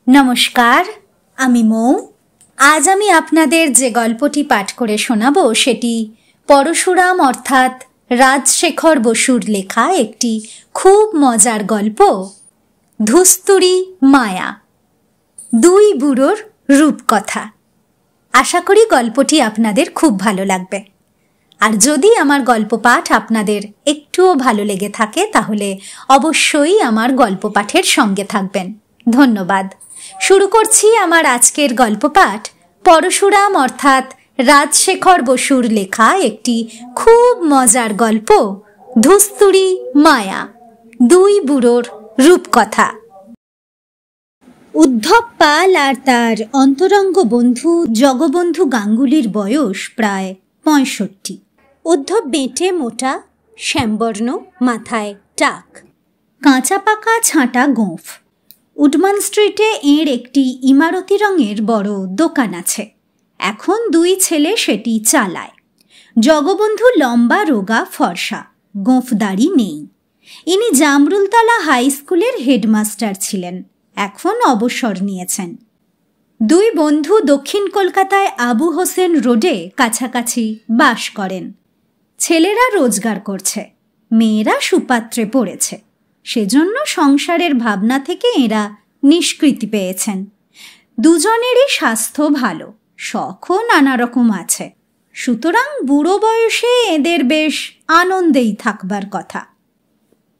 নমস্কার, আমি মৌ। আজ আমি আপনাদের যে গল্পটি পাঠ করে শোনাবো সেটি পরশুরাম অর্থাৎ রাজশেখর বসুর লেখা একটি খুব মজার গল্প, ধুস্তুরি মায়া, দুই বুড়োর রূপকথা। আশা করি গল্পটি আপনাদের খুব ভালো লাগবে। আর যদি আমার গল্প পাঠ আপনাদের একটুও ভালো লেগে থাকে তাহলে অবশ্যই আমার গল্প পাঠের সঙ্গে থাকবেন। ধন্যবাদ। শুরু করছি আমার আজকের গল্প পাঠ, পরশুরাম অর্থাৎ রাজশেখর বসুর লেখা একটি খুব মজার গল্প, ধুস্তুরি মায়া, দুই বুড়োর রূপকথা। উদ্ধব পাল আর তার অন্তরঙ্গ বন্ধু জগবন্ধু গাঙ্গুলির বয়স প্রায় 65। উদ্ধব বেঁটে মোটা, শ্যামবর্ণ, মাথায় টাক, কাঁচা পাকা ছাঁটা গোঁফ। উডমান স্ট্রিটে এর একটি ইমারতি রঙের বড় দোকান আছে। এখন দুই ছেলে সেটি চালায়। জগবন্ধু লম্বা, রোগা, ফর্সা, গোঁফ দাড়ি নেই। ইনি জামরুলতলা হাই স্কুলের হেডমাস্টার ছিলেন, এখন অবসর নিয়েছেন। দুই বন্ধু দক্ষিণ কলকাতায় আবু হোসেন রোডে কাছাকাছি বাস করেন। ছেলেরা রোজগার করছে, মেয়েরা সুপাত্রে পড়েছে। সেজন্য সংসারের ভাবনা থেকে এরা নিষ্কৃতি পেয়েছেন। দুজনেরই স্বাস্থ্য ভালো, শখও নানা রকম আছে। সুতরাং বুড়ো বয়সে এদের বেশ আনন্দেই থাকবার কথা।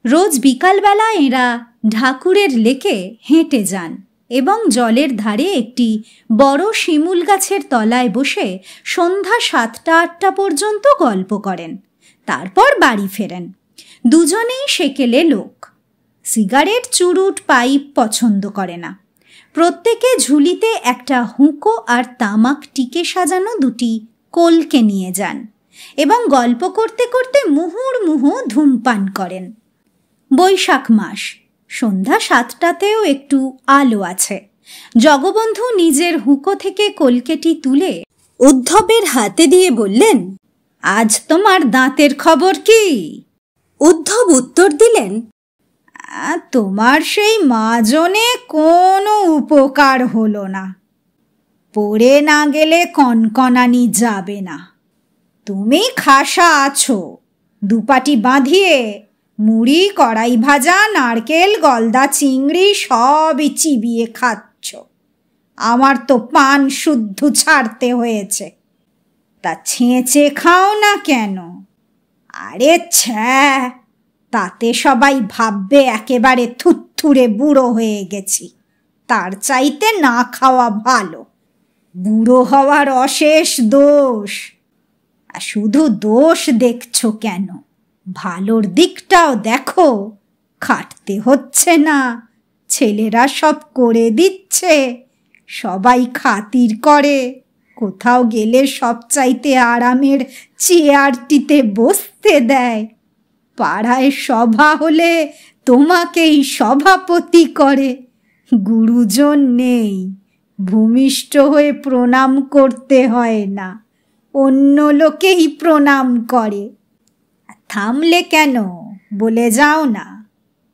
রোজ বিকালবেলা এরা ঢাকুরের লেকে হেঁটে যান এবং জলের ধারে একটি বড় শিমুল গাছের তলায় বসে সন্ধ্যা 7টা-8টা পর্যন্ত গল্প করেন। তারপর বাড়ি ফেরেন। দুজনেই সেকেলে লোক। সিগারেট, চুরুট, পাইপ পছন্দ করে না। প্রত্যেকে ঝুলিতে একটা হুঁকো আর তামাক টিকে সাজানো দুটি কলকে নিয়ে যান এবং গল্প করতে করতে মুহুর্মুহু ধূমপান করেন। বৈশাখ মাস, সন্ধ্যা 7টাতেও একটু আলো আছে। জগবন্ধু নিজের হুঁকো থেকে কলকেটি তুলে উদ্ধবের হাতে দিয়ে বললেন, আজ তোমার দাঁতের খবর কি? উদ্ধব উত্তর দিলেন, তোমার সেই মাজনে কোনো উপকার হলো না। পড়ে না গেলে কনকনানি যাবে না। তুমি খাসা আছো, দুপাটি বাঁধিয়ে মুড়ি, কড়াই ভাজা, নারকেল, গলদা চিংড়ি সবই চিবিয়ে খাচ্ছ। আমার তো পান শুদ্ধ ছাড়তে হয়েছে। তা ছেঁচে খাও না কেন? আরে ছ্যা, তাতে সবাই ভাববে একেবারে থুত্থুরে বুড়ো হয়ে গেছি। তার চাইতে না খাওয়া ভালো। বুড়ো হওয়ার অশেষ দোষ। আর শুধু দোষ দেখছো কেন, ভালোর দিকটাও দেখো। খাটতে হচ্ছে না, ছেলেরা সব করে দিচ্ছে। সবাই খাতির করে। কোথাও গেলে সব চাইতে আরামের চেয়ারটিতে বসতে দেয়। পাড়ায় সভা হলে তোমাকেই সভাপতি করে। গুরুজন নেই, ভূমিষ্ঠ হয়ে প্রণাম করতে হয় না, অন্য লোকেই প্রণাম করে। থামলে কেন, বলে যাও না।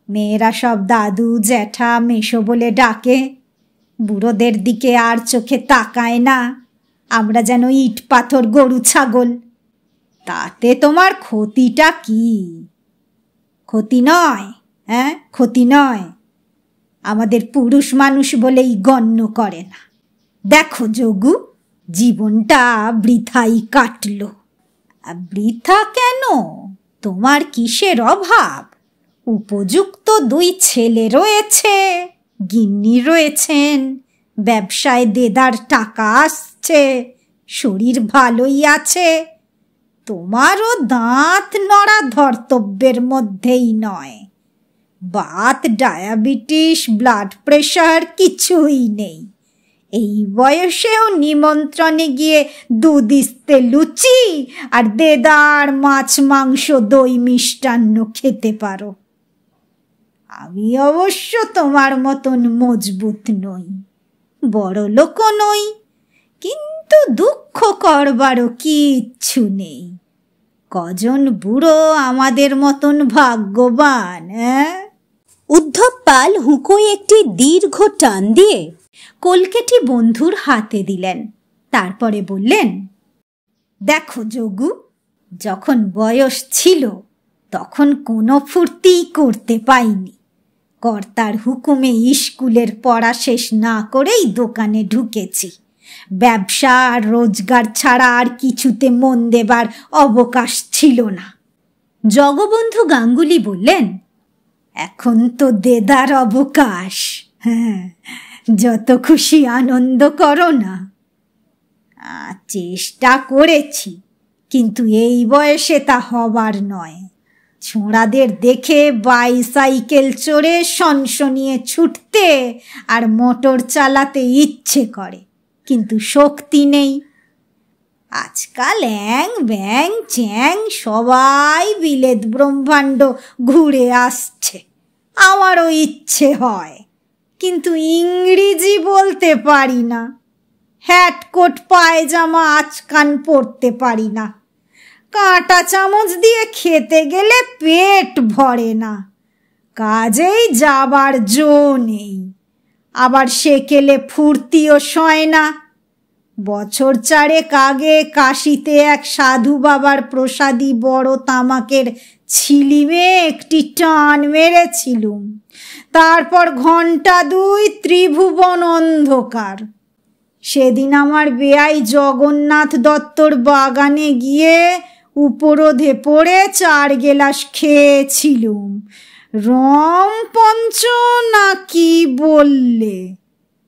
মেয়েরা সব দাদু, জ্যাঠা, মেশো বলে ডাকে। বুড়োদের দিকে আর চোখে তাকায় না। আমরা যেন ইট পাথর, গরু ছাগল। তাতে তোমার ক্ষতিটা কি? ক্ষতি নয়, ক্ষতি নয়। আমাদের পুরুষ মানুষ বলেই গণ্য করে না। দেখো যোগু, জীবনটা বৃথাই কাটলো। বৃথা কেন? তোমার কিসের অভাব? উপযুক্ত দুই ছেলে রয়েছে, গিন্নি রয়েছেন, ব্যবসায় দেদার টাকা আসছে, শরীর ভালোই আছে। তোমারও দাঁত নড়া ধর্তব্যের মধ্যেই নয়। বাত, ডায়াবেটিস, ব্লাড প্রেশার কিছুই নেই। এই বয়সেও নিমন্ত্রণে গিয়ে দুদিস্তে লুচি আর দেদার মাছ, মাংস, দই, মিষ্টান্ন খেতে পারো। আমি অবশ্য তোমার মতন মজবুত নই, বড় লোকও নই, কিন্তু দুঃখ করবারও কিচ্ছু নেই। কজন বুড়ো আমাদের মতন ভাগ্যবান। উদ্ধব পাল হুঁকোয় একটি দীর্ঘ টান দিয়ে কলকেটি বন্ধুর হাতে দিলেন। তারপরে বললেন, দেখো যোগু, যখন বয়স ছিল তখন কোনো ফুর্তিই করতে পাইনি। কর্তার হুকুমে স্কুলের পড়া শেষ না করেই দোকানে ঢুকেছি। ব্যবসা আর রোজগার ছাড়া আর কিছুতে মন দেবার অবকাশ ছিল না। জগবন্ধু গাঙ্গুলি বললেন, এখন তো দেদার অবকাশ, হ্যাঁ, যত খুশি আনন্দ করো না। চেষ্টা করেছি, কিন্তু এই বয়সে তা হবার নয়। ছোঁড়াদের দেখে বাইসাইকেল চড়ে সনসনিয়ে ছুটতে আর মোটর চালাতে ইচ্ছে করে, কিন্তু শক্তি নেই। আজকাল অ্যাং ব্যাং চ্যাং সবাই বিলেত ব্রহ্মাণ্ড ঘুরে আসছে। আমারও ইচ্ছে হয়, কিন্তু ইংরেজি বলতে পারি না। হ্যাট কোট পায়জামা আচকান পরতে পারি না। কাঁটা চামচ দিয়ে খেতে গেলে পেট ভরে না। কাজেই যাবার জো নেই। আবার সেকেলে ফুর্তিও সয় না। বছর চারেক আগে কাশিতে এক সাধু বাবার প্রসাদী বড় তামাকের ছিলিমে একটি টান মেরেছিলুম। তারপর ঘণ্টা 2 ত্রিভুবন অন্ধকার। সেদিন আমার বেয়াই জগন্নাথ দত্তর বাগানে গিয়ে উপরোধে পড়ে 4 গেলাস খেয়েছিলুম। রম পঞ্চ না কি বললে,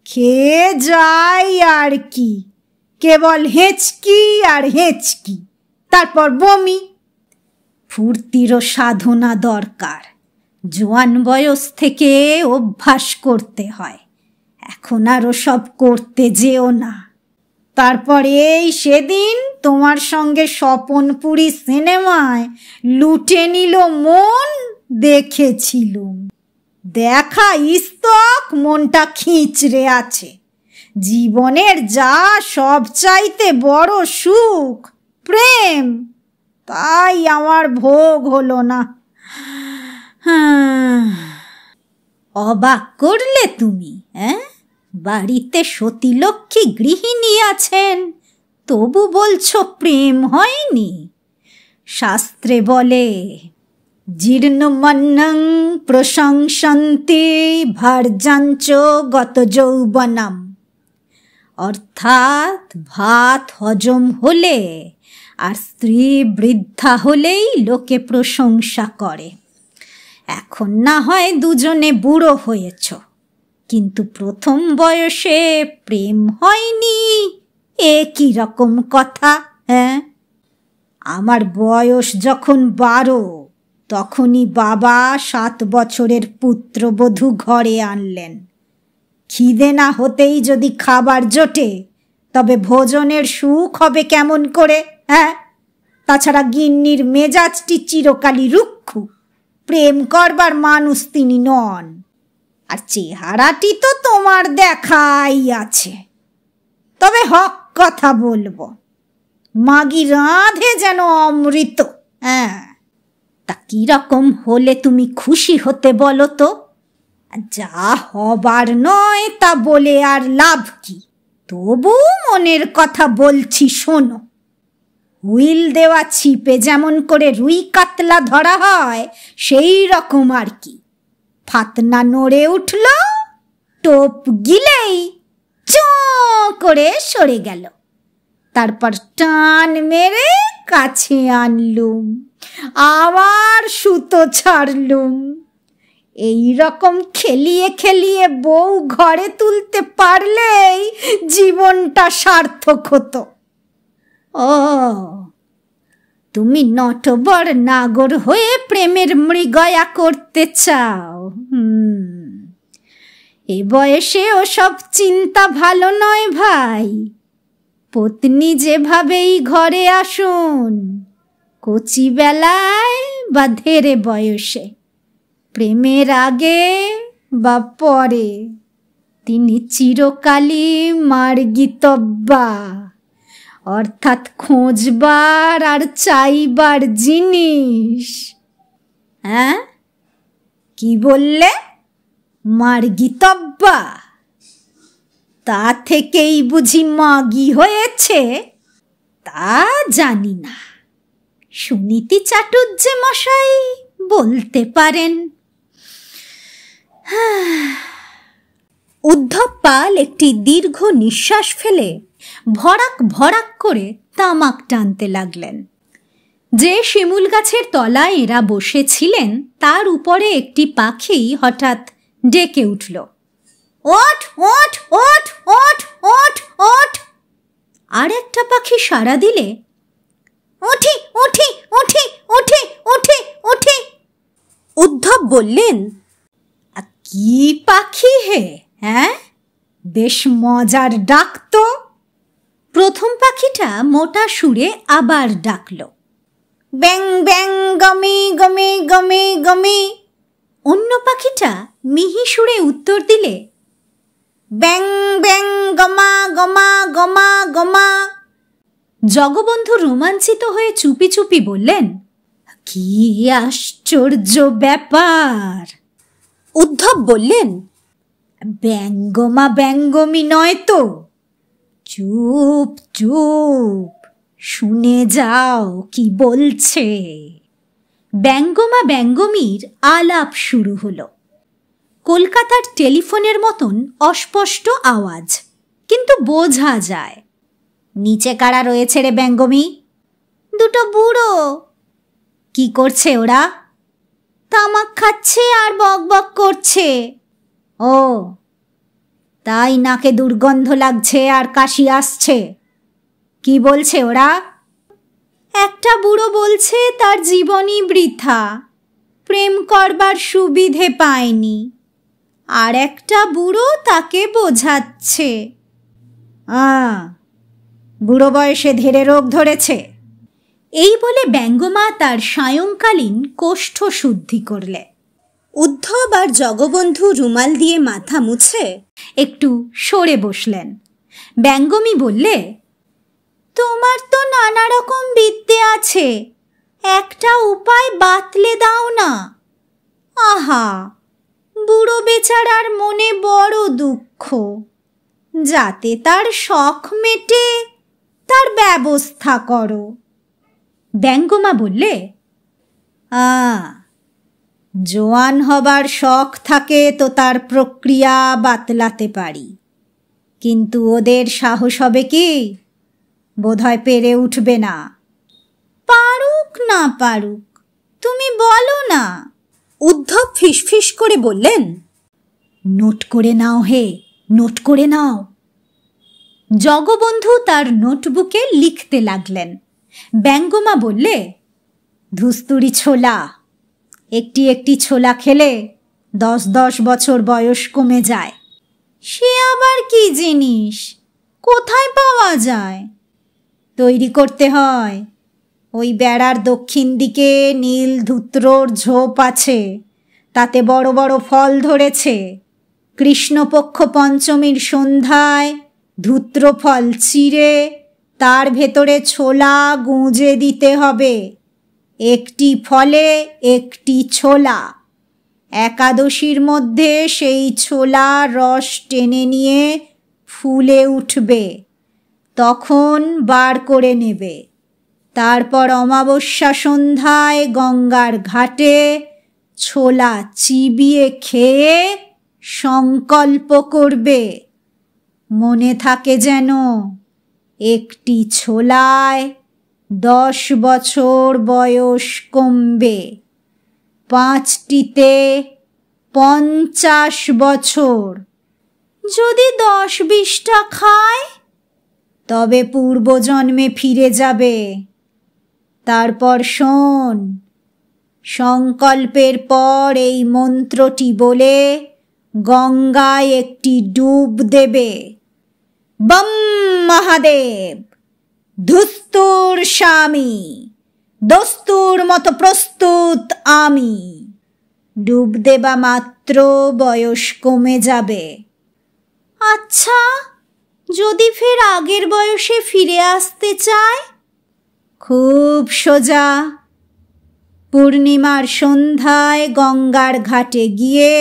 খেয়ে যাই আর কি, কেবল হেঁচকি আর হেঁচকি, তারপর বমি। ফুর্তিরও সাধনা দরকার, জোয়ান বয়স থেকে অভ্যাস করতে হয়। এখন আরও সব করতে যেও না। তারপর এই সেদিন তোমার সঙ্গে স্বপনপুরী সিনেমায় লুটে নিল মন দেখেছিলুম। দেখা ইস্তক মনটা খিঁচড়ে আছে। জীবনের যা সব চাইতে বড় সুখ প্রেম, তাই আমার ভোগ হলো না। অবাক করলে তুমি, বাড়িতে সতীলক্ষ্মী গৃহিণী আছেন, তবু বলছো প্রেম হয়নি। শাস্ত্রে বলে, জীর্ণমন্নং প্রশংসন্তি ভার্যাঞ্চ গত যৌবনম। অর্থাৎ ভাত হজম হলে আর স্ত্রী বৃদ্ধা হলেই লোকে প্রশংসা করে। এখন না হয় দুজনে বুড়ো হয়েছ, কিন্তু প্রথম বয়সে প্রেম হয়নি, এ কি রকম কথা? আমার বয়স যখন 12, তখনই বাবা 7 বছরের পুত্রবধূ ঘরে আনলেন। খিদে না হতেই যদি খাবার জোটে, তবে ভোজনের সুখ হবে কেমন করে? তাছাড়া গিন্নির মেজাজটি চিরকালই রুক্ষ। প্রেম করবার মানুষ তিনি নন। আর চেহারাটি তো তোমার দেখাই আছে। তবে হক কথা বলবো, মাগি রাঁধে যেন অমৃত। তা কিরকম হলে তুমি খুশি হতে বলো তো? যা হবার নয় তা বলে আর লাভ কি? তবু মনের কথা বলছি, শোনো। হুইল দেওয়া ছিপে যেমন করে রুই কাতলা ধরা হয়, সেই রকম আর কি। ফাতনা নড়ে উঠল, টোপ গিলেই চোঁ করে সরে গেল। তারপর টান মেরে কাছে আনলুম, আবার সুতো ছাড়লুম। এই রকম খেলিয়ে খেলিয়ে বউ ঘরে তুলতে পারলেই জীবনটা সার্থক হতো। ও, তুমি নটবর নাগর হয়ে প্রেমের মৃগয়া করতে চাও? এ বয়সে ওসব চিন্তা ভালো নয় ভাই। পত্নী যেভাবেই ঘরে আসুন, কচি বেলায় বা ধেরে বয়সে, প্রেমের আগে বা পরে, তিনি চিরকালই মার্গিতব্যা, অর্থাৎ খোঁজবার আর চাইবার জিনিস। কি বললে? মার্গিতব্যা? তা থেকেই বুঝি মাগি হয়েছে? তা জানি না, সুনীতি চাটুর্যে মশাই বলতে পারেন। উদ্ধব পাল একটি দীর্ঘ নিঃশ্বাস ফেলে ভরাক ভরাক করে তামাক টানতে লাগলেন। যে শিমুল গাছের তলায় এরা বসেছিলেন তার উপরে একটি পাখি হঠাৎ ডেকে উঠল, ওঠ ওঠ ওঠ ওঠ ওঠ ওঠ। আর একটা পাখি সাড়া দিলে, উঠি উঠি উঠি উঠি উঠি উঠি। উদ্ধব বললেন, কি পাখি হে? হ্যাঁ, বেশ মজার ডাক তো। প্রথম পাখিটা মোটা সুরে আবার ডাকল, ব্যাং ব্যাং গমি গমি গমি গমি। অন্য পাখিটা মিহি সুরে উত্তর দিলে, ব্যাং ব্যাং গমা গমা গমা গমা। জগবন্ধু রোমাঞ্চিত হয়ে চুপি চুপি বললেন, কি আশ্চর্য ব্যাপার। উদ্ধব বললেন, ব্যঙ্গমা ব্যঙ্গমি নয় তো, চুপ চুপ শুনে যাও কি বলছে। ব্যঙ্গমা ব্যঙ্গমীর আলাপ শুরু হলো। কলকাতার টেলিফোনের মতন অস্পষ্ট আওয়াজ, কিন্তু বোঝা যায়। নিচে কারা রয়েছে রে ব্যঙ্গমী? দুটো বুড়ো। কি করছে ওরা? তামাক খাচ্ছে আর বক বক করছে। ও, তাই নাকে দুর্গন্ধ লাগছে আর কাশি আসছে। কি বলছে ওরা? একটা বুড়ো বলছে তার জীবনই বৃথা, প্রেম করবার সুবিধে পায়নি। আর একটা বুড়ো তাকে বোঝাচ্ছে। বুড়ো বয়সে ধেড়ে রোগ ধরেছে। এই বলে ব্যঙ্গমা তার সায়ংকালীন কোষ্ঠ শুদ্ধি করলে। উদ্ধব আর জগবন্ধু রুমাল দিয়ে মাথা মুছে একটু সরে বসলেন। ব্যঙ্গমী বললে, তোমার তো নানা রকম বিদ্যে আছে, একটা উপায় বাতলে দাও না। আহা, বুড়ো বেচারার মনে বড় দুঃখ, যাতে তার শখ মেটে তার ব্যবস্থা করো। ব্যঙ্গমা বললে, জোয়ান হবার শখ থাকে তো তার প্রক্রিয়া বাতলাতে পারি, কিন্তু ওদের সাহস হবে কি? বোধহয় পেরে উঠবে না। পারুক না পারুক, তুমি বলো না। উদ্ধব ফিসফিস করে বললেন, নোট করে নাও হে, নোট করে নাও। জগবন্ধু তার নোটবুকে লিখতে লাগলেন। ব্যঙ্গমা বললে, ধুস্তুরি ছোলা, একটি একটি ছোলা খেলে 10-10 বছর বয়স কমে যায়। সে আবার কি জিনিস? কোথায় পাওয়া যায়? তৈরি করতে হয়। ওই বেড়ার দক্ষিণ দিকে নীল ধুত্রর ঝোপ আছে, তাতে বড় বড় ফল ধরেছে। কৃষ্ণপক্ষ পঞ্চমীর সন্ধ্যায় ধুত্র ফল চিরে তার ভেতরে ছোলা গুঁজে দিতে হবে। একটি ফলে একটি ছোলা। একাদশীর মধ্যে সেই ছোলা রস টেনে নিয়ে ফুলে উঠবে, তখন বার করে নেবে। তারপর অমাবস্যা সন্ধ্যায় গঙ্গার ঘাটে ছোলা চিবিয়ে খেয়ে সংকল্প করবে। মনে থাকে যেন, একটি ছোলায় 10 বছর বয়স কমবে, 5টিতে 50 বছর। যদি 10-20টা খায় তবে পূর্বজন্মে ফিরে যাবে। তারপর শোন, সংকল্পের পর এই মন্ত্রটি বলে গঙ্গায় একটি ডুব দেবে। বম মহাদেব, ধুস্তুর স্বামী, দস্তুর মতো প্রস্তুত আমি। ডুব দেবা মাত্র বয়স কমে যাবে। আচ্ছা, যদি ফের আগের বয়সে ফিরে আসতে চায়? খুব সোজা, পূর্ণিমার সন্ধ্যায় গঙ্গার ঘাটে গিয়ে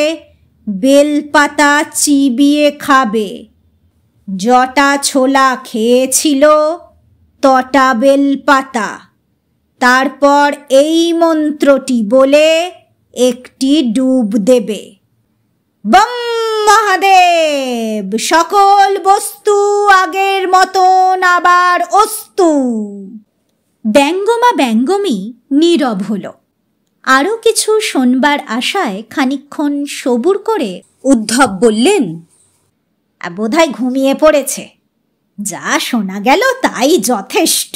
বেলপাতা চিবিয়ে খাবে। যটা ছোলা খেয়েছিল তটা বেলপাতা। তারপর এই মন্ত্রটি বলে একটি ডুব দেবে। বম মহাদেব, সকল বস্তু আগের মতন আবার অস্তু। ব্যঙ্গমা ব্যঙ্গমী নীরব হল। আরও কিছু শোনবার আশায় খানিকক্ষণ সবুর করে উদ্ধব বললেন, বোধহয় ঘুমিয়ে পড়েছে। যা শোনা গেল তাই যথেষ্ট।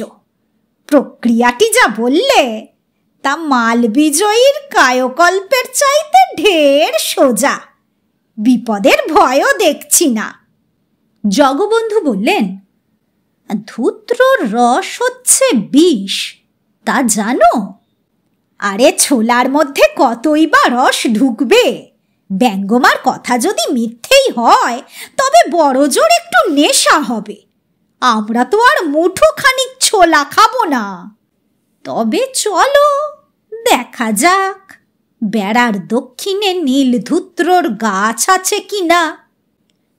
প্রক্রিয়াটি যা বললে তা মাল বিজয়ীর কায়কল্পের চাইতে ঢের সোজা। বিপদের ভয়ও দেখছি না। জগবন্ধু বললেন, ধূত্রর রস হচ্ছে বিষ, তা জানো? আরে ছোলার মধ্যে কতই বা রস ঢুকবে। ব্যঙ্গমার কথা যদি মিথ্যেই হয় তবে বড় জোর একটু নেশা হবে। আমরা তো আর মুঠো খানিক ছোলা খাবো না। তবে চলো দেখা যাক বেড়ার দক্ষিণে নীলধূত্রর গাছ আছে কিনা।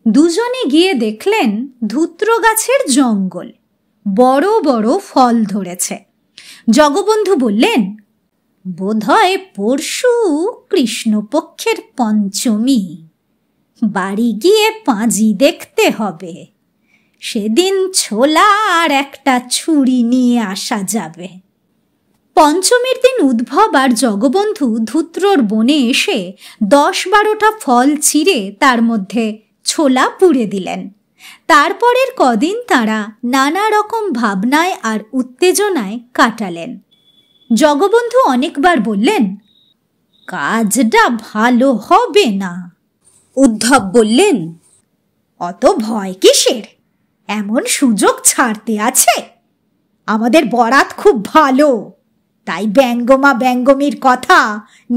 দুজনে গিয়ে দেখলেন ধূত্র গাছের জঙ্গল, বড় বড় ফল ধরেছে। জগবন্ধু বললেন, বোধহয় পরশু কৃষ্ণপক্ষের পঞ্চমী। বাড়ি গিয়ে পাঁজি দেখতে হবে। সেদিন ছোলা আর একটা ছুরি নিয়ে আসা যাবে। পঞ্চমীর দিন উদ্ভব আর জগবন্ধু ধূত্রর বনে এসে 10-12টা ফল ছিঁড়ে তার মধ্যে ছোলা পুড়ে দিলেন। তারপরের কদিন তারা নানা রকম ভাবনায় আর উত্তেজনায় কাটালেন। জগবন্ধু অনেকবার বললেন, কাজটা ভালো হবে না। উদ্ধব বললেন, অত ভয় কিসের? এমন সুযোগ ছাড়তে আছে? আমাদের বরাত খুব ভালো, তাই ব্যঙ্গমা ব্যঙ্গমীর কথা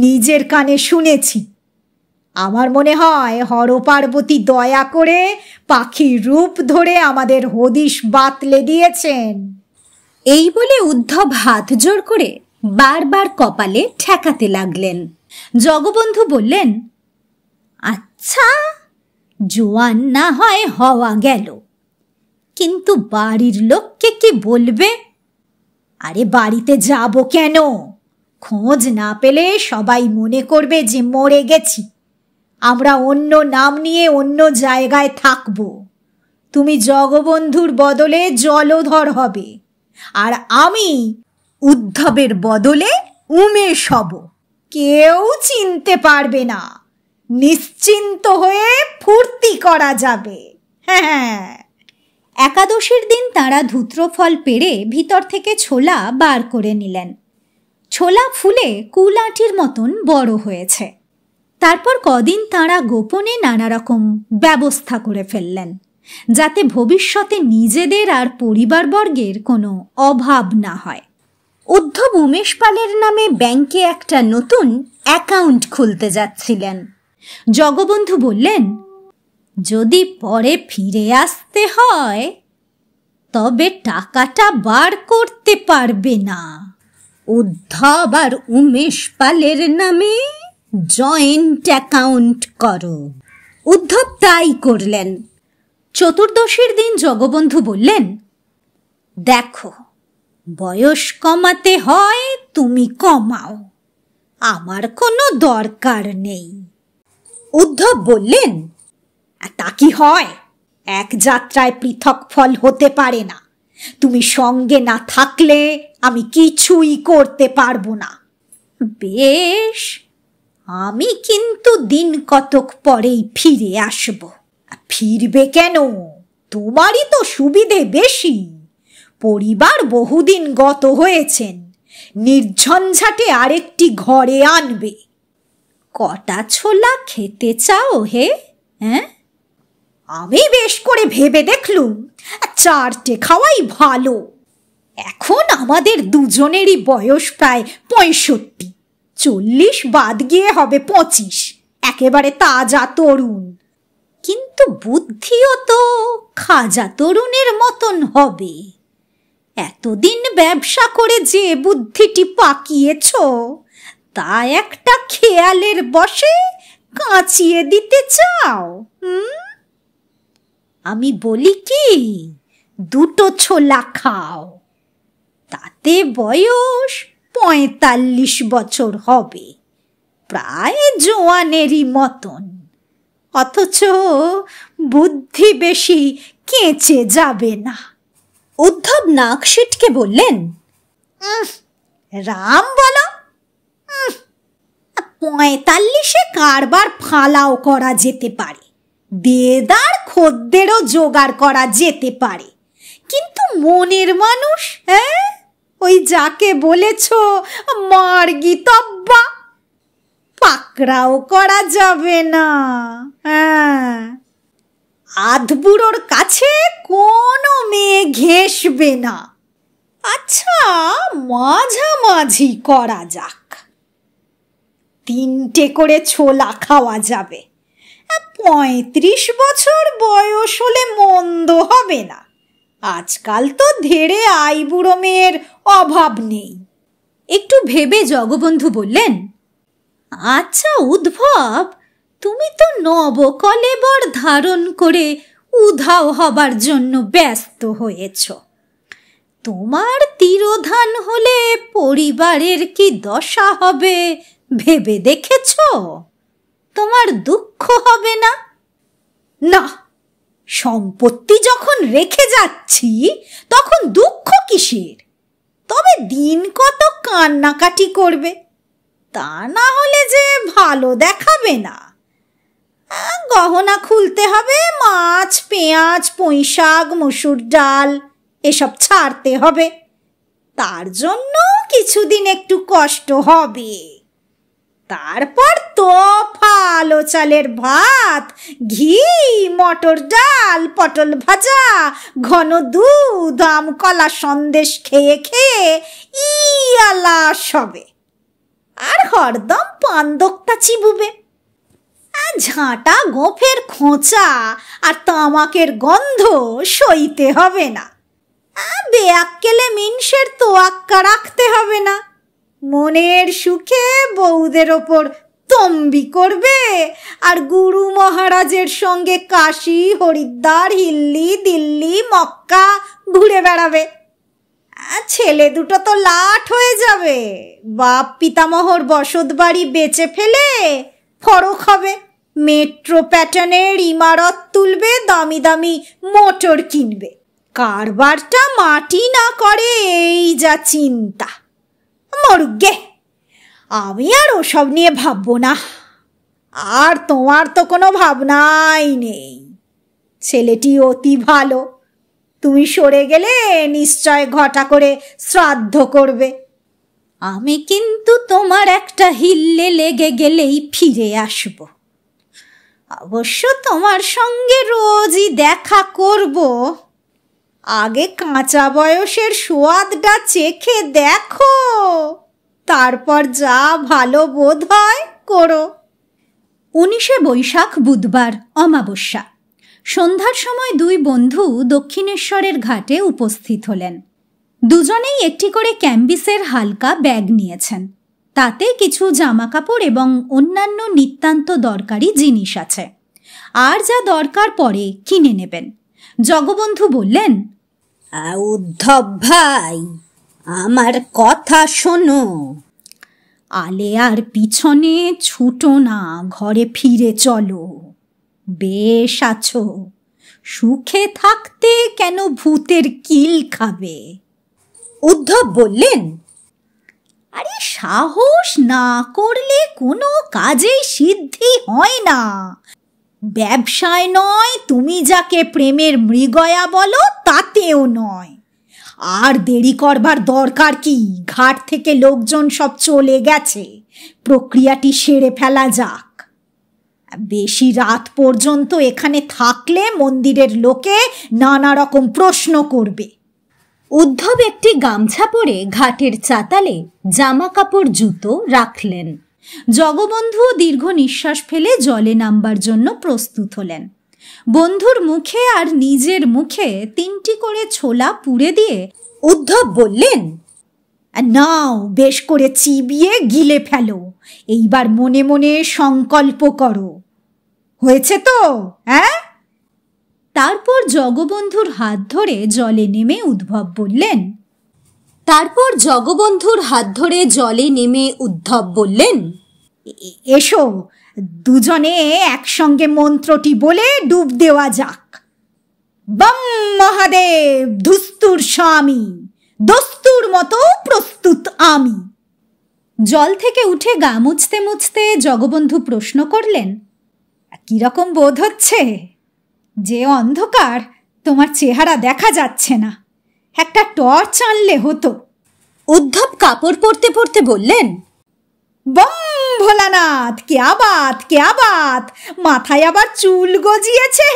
নিজের কানে শুনেছি। আমার মনে হয় হরপার্বতী দয়া করে পাখির রূপ ধরে আমাদের হদিশ বাতলে দিয়েছেন। এই বলে উদ্ধব হাত জোর করে বারবার কপালে ঠেকাতে লাগলেন। জগবন্ধু বললেন, আচ্ছা, জোয়ান না হয় হওয়া গেল, কিন্তু বাড়ির লোককে কি বলবে? আরে বাড়িতে যাব কেন? খোঁজ না পেলে সবাই মনে করবে যে মরে গেছি। আমরা অন্য নাম নিয়ে অন্য জায়গায় থাকব। তুমি জগবন্ধুর বদলে জলধর হবে, আর আমি উদ্ধবের বদলে উমেশ হব। কেউ চিনতে পারবে না। নিশ্চিন্ত হয়ে ফুর্তি করা যাবে। হ্যাঁ। একাদশীর দিন তারা ধূত্রফল পেড়ে ভিতর থেকে ছোলা বার করে নিলেন। ছোলা ফুলে কুলাটির মতন বড় হয়েছে। তারপর কদিন তারা গোপনে নানা রকম ব্যবস্থা করে ফেললেন, যাতে ভবিষ্যতে নিজেদের আর পরিবারবর্গের কোনো অভাব না হয়। উদ্ধব উমেশ পালের নামে ব্যাংকে একটা নতুন অ্যাকাউন্ট খুলতে যাচ্ছিলেন। জগবন্ধু বললেন, যদি পরে ফিরে আসতে হয় তবে টাকাটা বার করতে পারবে না। উদ্ধব আর উমেশ পালের নামে জয়েন্ট অ্যাকাউন্ট করো। উদ্ধব তাই করলেন। চতুর্দশীর দিন জগবন্ধু বললেন, দেখো, বয়স কমাতে হয় তুমি কমাও, আমার কোনো দরকার নেই। উদ্ধব বললেন, তা কি হয়? এক যাত্রায় পৃথক ফল হতে পারে না। তুমি সঙ্গে না থাকলে আমি কিছুই করতে পারবো না। বেশ, আমি কিন্তু দিন কতক পরেই ফিরে আসব। ফিরবে কেন? তোমারই তো সুবিধে বেশি। পরিবার বহুদিন গত হয়েছেন, নির্ঝঞ্ঝাটে আরেকটি ঘরে আনবে। কটা ছোলা খেতে চাও হে? হ্যাঁ, আমি বেশ করে ভেবে দেখলুম 4টে খাওয়াই ভালো। এখন আমাদের দুজনেরই বয়স প্রায় 65, 40 বাদ গিয়ে হবে 25, একেবারে তাজা তরুণ। কিন্তু বুদ্ধিও তো খাজা তরুণের মতন হবে। এতদিন ব্যবসা করে যে বুদ্ধিটি পাকিয়েছ তা একটা খেয়ালের বশে কাঁচিয়ে দিতে চাও? আমি বলি কি, দুটো ছোলা খাও, তাতে বয়স ৪৫ বছর হবে, প্রায় জোয়ানেরই মতন, অথচ বুদ্ধি বেশি কেঁচে যাবে না। উদ্ধব নাক সিটকে বললেন, রাম বলো, ৪৫-এ কারবার ফালাও করা যেতে পারে, দেদার খদ্দেরও জোগাড় করা যেতে পারে, কিন্তু মনের মানুষ, ওই যাকে বলেছ মার্গী তব্বা, পাকড়াও করা যাবে না। আধবুড়োর কাছে কোনো মেয়ে ঘেঁষবে না। আচ্ছা, মাঝামাঝি করা যাক, ৩টে করে ছোলা খাওয়া যাবে, ৩৫ বছর বয়স হলে মন্দ হবে না। আজকাল তো ধেড়ে আইবুড়ো মেয়ের অভাব নেই। একটু ভেবে জগবন্ধু বললেন, আচ্ছা উদ্ভব, তুমি তো নবকলেবর ধারণ করে উধাও হবার জন্য ব্যস্ত হয়েছ। তোমার তিরোধান হলে পরিবারের কি দশা হবে ভেবে দেখেছ? তোমার দুঃখ হবে না? না, সম্পত্তি যখন রেখে যাচ্ছি তখন দুঃখ কিসের? তবে দিন কত কান্নাকাটি করবে, তা না হলে যে ভালো দেখাবে না। গহনা খুলতে হবে, মাছ, পেঁয়াজ, পুঁইশাক, মসুর ডাল এসব ছাড়তে হবে, তার জন্য কিছুদিন একটু কষ্ট হবে। তারপর তোফা আলো চালের ভাত, ঘি, মটর ডাল, পটল ভাজা, ঘন দুধ, আম কলা সন্দেশ খেয়ে খেয়ে ইয়ালাস হবে, আর হরদম পান্দকটা চিবুবে। ঝাঁটা গোফের খোঁচা আর তামাকের গন্ধ সইতে হবে না। বেয়াক্কেলে মিনসের তোয়াক্কা রাখতে হবে না। মনের সুখে বউদের ওপর তম্বি করবে আর গুরু মহারাজের সঙ্গে কাশী, হরিদ্বার, হিল্লি, দিল্লি, মক্কা ঘুরে বেড়াবে। ছেলে দুটো তো লাট হয়ে যাবে, বাপ পিতামহর বসত বাড়ি বেচে ফেলে ফরক হবে, মেট্রো প্যাটার্নের ইমারত তুলবে, দামি দামি মোটর কিনবে। কারবারটা মাটি না করে এই যা চিন্তা। মরুগে, আমি আর ওসব নিয়ে ভাববো না। আর তোমার তো কোনো ভাবনাই নেই। ছেলেটি অতি ভালো, তুমি সরে গেলে নিশ্চয় ঘটা করে শ্রাদ্ধ করবে। আমি কিন্তু তোমার একটা হিল্লে লেগে গেলেই ফিরে আসব। অবশ্য তোমার সঙ্গে রোজই দেখা করব। আগে কাঁচা বয়সের সোয়াদটা চেখে দেখো, তারপর যা ভালো বোধ হয় করো। ১৯শে বৈশাখ বুধবার, অমাবস্যা। সন্ধ্যার সময় দুই বন্ধু দক্ষিণেশ্বরের ঘাটে উপস্থিত হলেন। দুজনেই একটি করে ক্যাম্বিসের হালকা ব্যাগ নিয়েছেন, তাতে কিছু জামাকাপড় এবং অন্যান্য নিতান্ত দরকারি জিনিস আছে। আর যা দরকার পরে কিনে নেবেন। জগবন্ধু বললেন, উদ্ধব ভাই, আমার কথা শোনো। আলে আর পিছনে ছুটো না, ঘরে ফিরে চলো। বেশ আছো, সুখে থাকতে কেন ভূতের কিল খাবে? উদ্ধব বললেন, আরে সাহস না করলে কোনো কাজেই সিদ্ধি হয় না। ব্যবসায় নয়, তুমি যাকে প্রেমের মৃগয়া বলো তাতেও নয়। আর দেরি করবার দরকার কি? ঘাট থেকে লোকজন সব চলে গেছে, প্রক্রিয়াটি সেরে ফেলা যাক। বেশি রাত পর্যন্ত এখানে থাকলে মন্দিরের লোকে নানা রকম প্রশ্ন করবে। উদ্ধব একটি গামছা পরে ঘাটের চাতালে জামা কাপড় জুতো রাখলেন। জগবন্ধু দীর্ঘ নিঃশ্বাস ফেলে জলে নামবার জন্য প্রস্তুত হলেন। বন্ধুর মুখে আর নিজের মুখে ৩টি করে ছোলা পুড়ে দিয়ে উদ্ধব বললেন, নাও, বেশ করে চিবিয়ে গিলে ফেলো। এইবার মনে মনে সংকল্প করো। হয়েছে তো? হ্যাঁ? তারপর জগবন্ধুর হাত ধরে জলে নেমে উদ্ধব বললেন, এসো, দুজনে একসঙ্গে মন্ত্রটি বলে ডুব দেওয়া যাক। বম মহাদেব, ধুস্তুর স্বামী, দস্তুর মতো প্রস্তুত আমি। জল থেকে উঠে গা মুছতে মুছতে জগবন্ধু প্রশ্ন করলেন, কিরকম বোধ হচ্ছে? যে অন্ধকার, তোমার চেহারা দেখা যাচ্ছে না। একটা টর্চ আনলে হতো। উদ্ধব কাপড় পরতে পরতে বললেন, বম ভোলানাথ, কেয়া বাত, কেয়া বাত, মাথায় আবার চুল গজিয়েছে।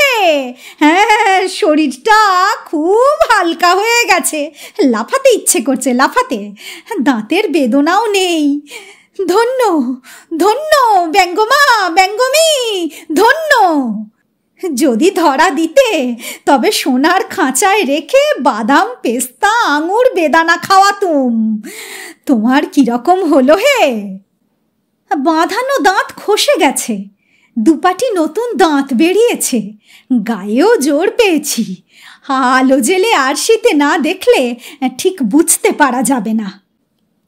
হ্যাঁ, শরীরটা খুব হালকা হয়ে গেছে। লাফাতে ইচ্ছে করছে, লাফাতে। দাঁতের বেদনাও নেই। ধন্য ধন্য ব্যঙ্গমা, ব্যঙ্গমী, ধন্য। যদি ধরা দিতে, তবে সোনার খাঁচায় রেখে বাদাম, পেস্তা, আঙুর, বেদানা খাওয়াতুম। তোমার কিরকম হলো হে? বাঁধানো দাঁত খসে গেছে, দুপাটি নতুন দাঁত বেরিয়েছে, গায়েও জোর পেয়েছি। আলো জেলে আরশিতে না দেখলে ঠিক বুঝতে পারা যাবে না।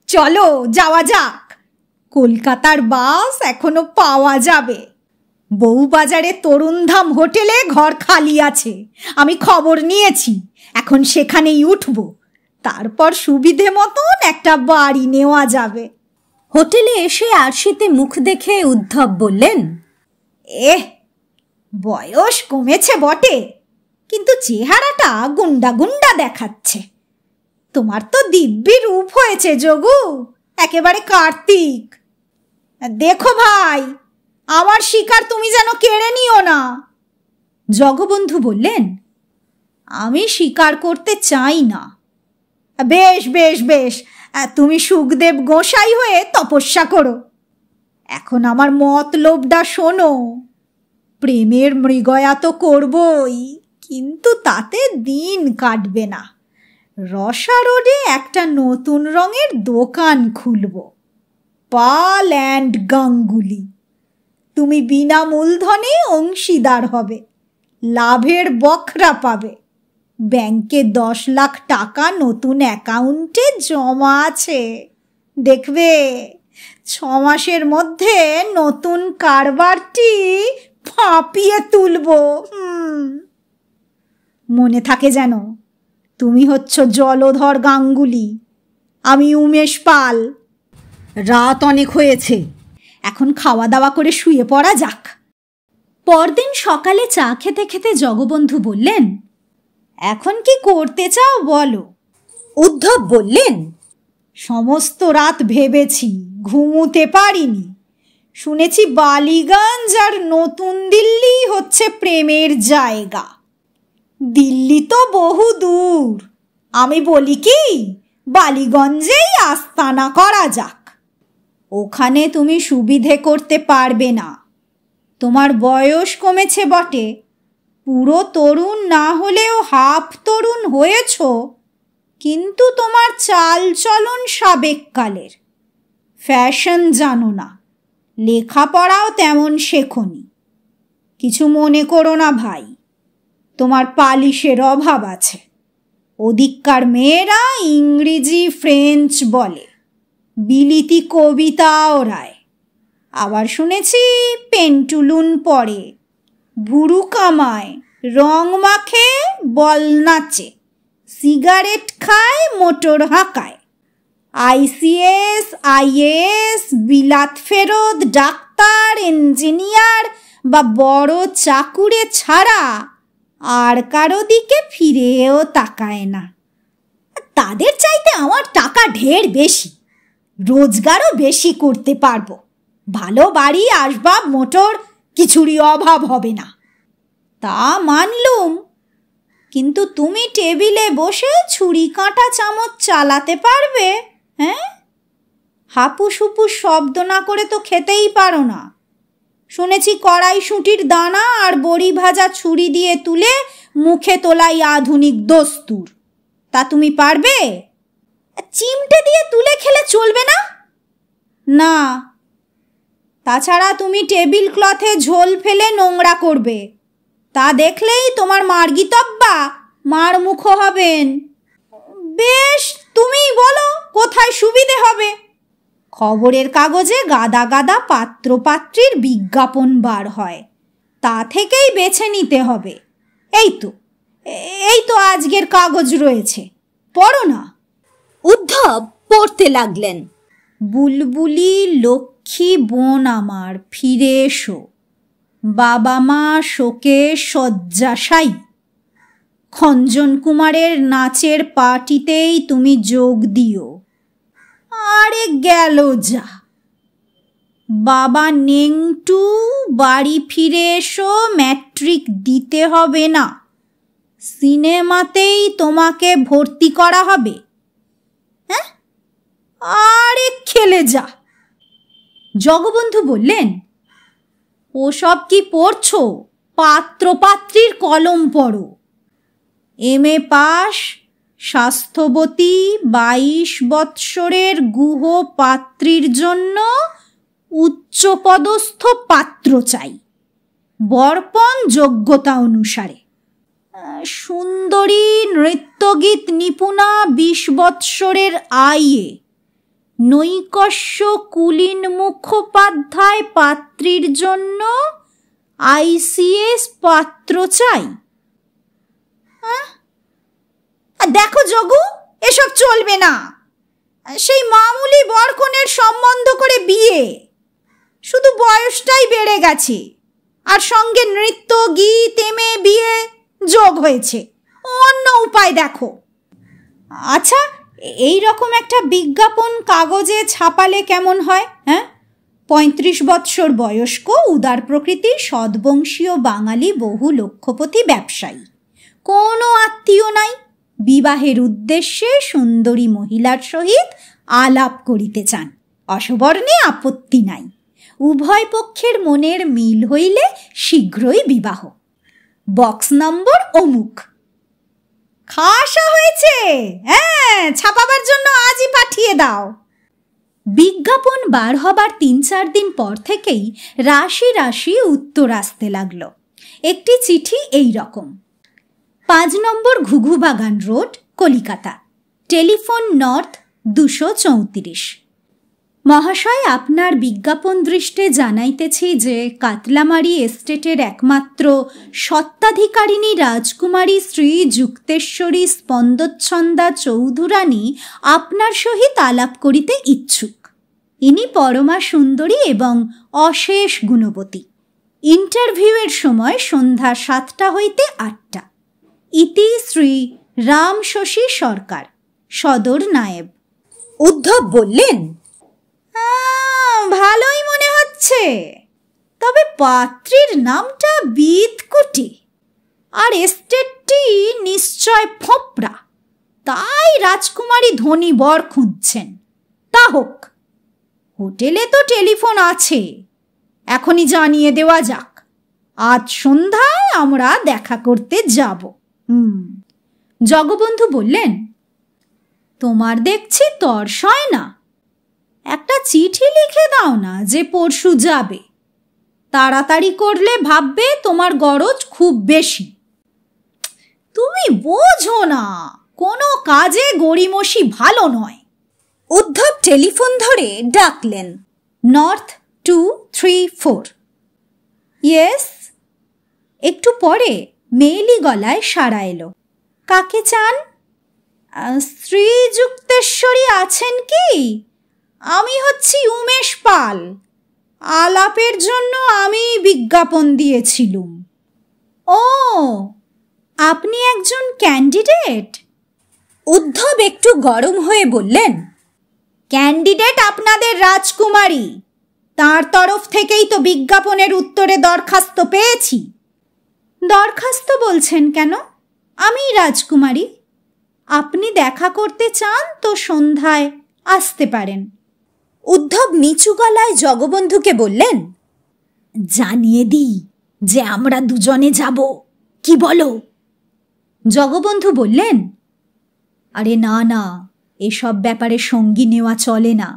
চলো, যাওয়া যাক। কলকাতার বাস এখনো পাওয়া যাবে। বউবাজারে তরুণধাম হোটেলে ঘর খালি আছে, আমি খবর নিয়েছি। এখন সেখানেই উঠব, তারপর সুবিধে মতন একটা বাড়ি নেওয়া যাবে। হোটেলে এসে আরশিতে মুখ দেখে উদ্ধব বললেন, বয়স কমেছে বটে, কিন্তু চেহারাটা গুন্ডা গুন্ডা দেখাচ্ছে। তোমার তো দিব্যি রূপ হয়েছে যোগু, একেবারে কার্তিক। দেখো ভাই, আমার শিকার তুমি যেন কেড়ে নিও না। জগবন্ধু বললেন, আমি শিকার করতে চাই না। বেশ বেশ বেশ, তুমি সুখদেব গোসাই হয়ে তপস্যা করো। এখন আমার মতলবটা শোনো। প্রেমের মৃগয়া তো করবই, কিন্তু তাতে দিন কাটবে না। রসা রোডে একটা নতুন রঙের দোকান খুলব, পাল অ্যান্ড গাঙ্গুলি। তুমি বিনা মূলধনে অংশীদার হবে, লাভের বখরা পাবে। ব্যাংকে 10 লাখ টাকা নতুন অ্যাকাউন্টে জমা আছে। দেখবে 6 মাসের মধ্যে নতুন কারবারটি ফাঁপিয়ে তুলব। মনে থাকে যেন, তুমি হচ্ছ জলধর গাঙ্গুলি, আমি উমেশ পাল। রাত অনেক হয়েছে, এখন খাওয়া দাওয়া করে শুয়ে পড়া যাক। পরদিন সকালে চা খেতে খেতে জগবন্ধু বললেন, এখন কি করতে চাও বলো? উদ্ধব বললেন, সমস্ত রাত ভেবেছি, ঘুমোতে পারিনি। শুনেছি বালিগঞ্জ আর নতুন দিল্লি হচ্ছে প্রেমের জায়গা। দিল্লি তো বহু দূর। আমি বলি কি, বালিগঞ্জেই আস্তানা করা যাক। ওখানে তুমি সুবিধে করতে পারবে না। তোমার বয়স কমেছে বটে, পুরো তরুণ না হলেও হাফ তরুণ হয়েছ, কিন্তু তোমার চাল চলন সাবেককালের। ফ্যাশন জানো না, লেখাপড়াও তেমন শেখনি। কিছু মনে করো না ভাই, তোমার পালিশের অভাব আছে। ওদিককার মেয়েরা ইংরেজি ফ্রেঞ্চ বলে, বিলিতি কবিতাও রায়। আবার শুনেছি পেন্টুলুন পরে, ভুরু কামায়, রং মাখে, বল নাচে, সিগারেট খায়, মোটর হাঁকায়। আইসিএস, আইএএস, বিলাত ফেরত, ডাক্তার, ইঞ্জিনিয়ার বা বড় চাকুরে ছাড়া আর কারো দিকে ফিরেও তাকায় না। তাদের চাইতে আমার টাকা ঢের বেশি, রোজগারও বেশি করতে পারবো। ভালো বাড়ি, আসবাব, মোটর কিছুরই অভাব হবে না। তা মানলুম, কিন্তু তুমি টেবিলে বসে ছুরি কাঁটা চামচ চালাতে পারবে? হ্যাঁ, হাপুস হুপুস শব্দ না করে তো খেতেই পারো না। শুনেছি কড়াইশুঁটির দানা আর বড়ি ভাজা ছুরি দিয়ে তুলে মুখে তোলাই আধুনিক দস্তুর। তা তুমি পারবে? চিমটে দিয়ে তুলে খেলে চলবে না? না, তাছাড়া তুমি টেবিল ক্লথে ঝোল ফেলে নোংরা করবে, তা দেখলেই তোমার মার্গিতব্যা মার মুখ হবেন। বেশ, তুমিই বলো কোথায় সুবিধে হবে। খবরের কাগজে গাদা গাদা পাত্রপাত্রীর বিজ্ঞাপন বার হয়, তা থেকেই বেছে নিতে হবে। এই তো আজকের কাগজ রয়েছে, পড়ো না। উদ্ধব পড়তে লাগলেন। বুলবুলি লক্ষ্মী বোন আমার ফিরে এসো, বাবা মা শোকে শয্যাশায়ী, খঞ্জন কুমারের নাচের পার্টিতেই তুমি যোগ দিও। আরে গেল যা। বাবা নেংটু বাড়ি ফিরে এসো, ম্যাট্রিক দিতে হবে না, সিনেমাতেই তোমাকে ভর্তি করা হবে। হ্যাঁ, আরে খেলে যা। জগবন্ধু বললেন, ওসব কি পড়ছো? পাত্রপাত্রীর কলম পড়ো। MA পাস, স্বাস্থ্যবতী 22 বৎসরের গুহ পাত্রীর জন্য উচ্চপদস্থ পাত্র চাই, বর্পণ যোগ্যতা অনুসারে। সুন্দরী নৃত্যগীত নিপুণা 20 বৎসরের আইয়ে, নৈকস্য কুলীন মুখোপাধ্যায় পাত্রীর জন্য ICS পাত্র চাই। দেখো যোগু, এসব চলবে না। সেই মামুলি বরকনের সম্বন্ধ করে বিয়ে, শুধু বয়সটাই বেড়ে গেছে, আর সঙ্গে নৃত্য গীত MA বিয়ে যোগ হয়েছে। অন্য উপায় দেখো। আচ্ছা, এই রকম একটা বিজ্ঞাপন কাগজে ছাপালে কেমন হয়? 35 বৎসর বয়স্ক, উদার প্রকৃতির, সদ্বংশীয় বাঙালি, বহু লক্ষপতি ব্যবসায়ী, কোনো আত্মীয় নাই, বিবাহের উদ্দেশ্যে সুন্দরী মহিলার সহিত আলাপ করিতে চান, অসবর্ণে আপত্তি নাই, উভয় পক্ষের মনের মিল হইলে শীঘ্রই বিবাহ, বক্স নম্বর অমুক। খাসা হয়েছে, ছাপাবার জন্য আজই পাঠিয়ে দাও। বিজ্ঞাপন বার হবার 3-4 দিন পর থেকেই রাশি রাশি উত্তর আসতে লাগলো। একটি চিঠি এই রকম: 5 নম্বর ঘুঘুবাগান রোড, কলিকাতা, টেলিফোন নর্থ 234। মহাশয়, আপনার বিজ্ঞাপন দৃষ্টে জানাইতেছি যে কাতলামারি এস্টেটের একমাত্র স্বত্বাধিকারিণী রাজকুমারী শ্রী যুক্তেশ্বরী স্পন্দচ্ছন্দা চৌধুরানী আপনার সহিত আলাপ করিতে ইচ্ছুক। ইনি পরমা সুন্দরী এবং অশেষ গুণবতী। ইন্টারভিউয়ের সময় সন্ধ্যা 7টা হইতে 8টা। ইতি শ্রী রাম শশী সরকার, সদর নায়েব। উদ্ধব বললেন, ভালোই মনে হচ্ছে, তবে পাত্রীর নামটা বিদকুটি, আর এস্টেটটি নিশ্চয় ফোঁপড়া, তাই রাজকুমারী ধনী বর খুঁজছেন। তা হোক, হোটেলে তো টেলিফোন আছে, এখনই জানিয়ে দেওয়া যাক। আজ সন্ধ্যায় আমরা দেখা করতে যাব। জগবন্ধু বললেন, তোমার দেখছি তর্স হয় না, একটা চিঠি লিখে দাও না যে পরশু যাবে। তাড়াতাড়ি করলে ভাববে তোমার গরজ খুব বেশি। তুমি বোঝো না, কোনো কাজে গড়িমসি ভালো নয়। উদ্ধব টেলিফোন ধরে ডাকলেন, নর্থ 234। ইয়েস। একটু পরে মেয়েলি গলায় সাড়া এলো, কাকে চান? শ্রীযুক্তেশ্বরী আছেন কি? আমি হচ্ছি উমেশ পাল, আলাপের জন্য আমি বিজ্ঞাপন দিয়েছিলুম। ও, আপনি একজন ক্যান্ডিডেট? উদ্ধব একটু গরম হয়ে বললেন, ক্যান্ডিডেট আপনাদের রাজকুমারী, তার তরফ থেকেই তো বিজ্ঞাপনের উত্তরে দরখাস্ত পেয়েছি। দরখাস্ত বলছেন কেন? আমি রাজকুমারী। আপনি দেখা করতে চান তো সন্ধ্যায় আসতে পারেন। উদ্ধব নিচু গলায় জগবন্ধুকে বললেন, জানিয়ে দিই যে আমরা দুজনে যাব, কি বলো? জগবন্ধু বললেন, আরে না না, এসব ব্যাপারে সঙ্গী নেওয়া চলে না।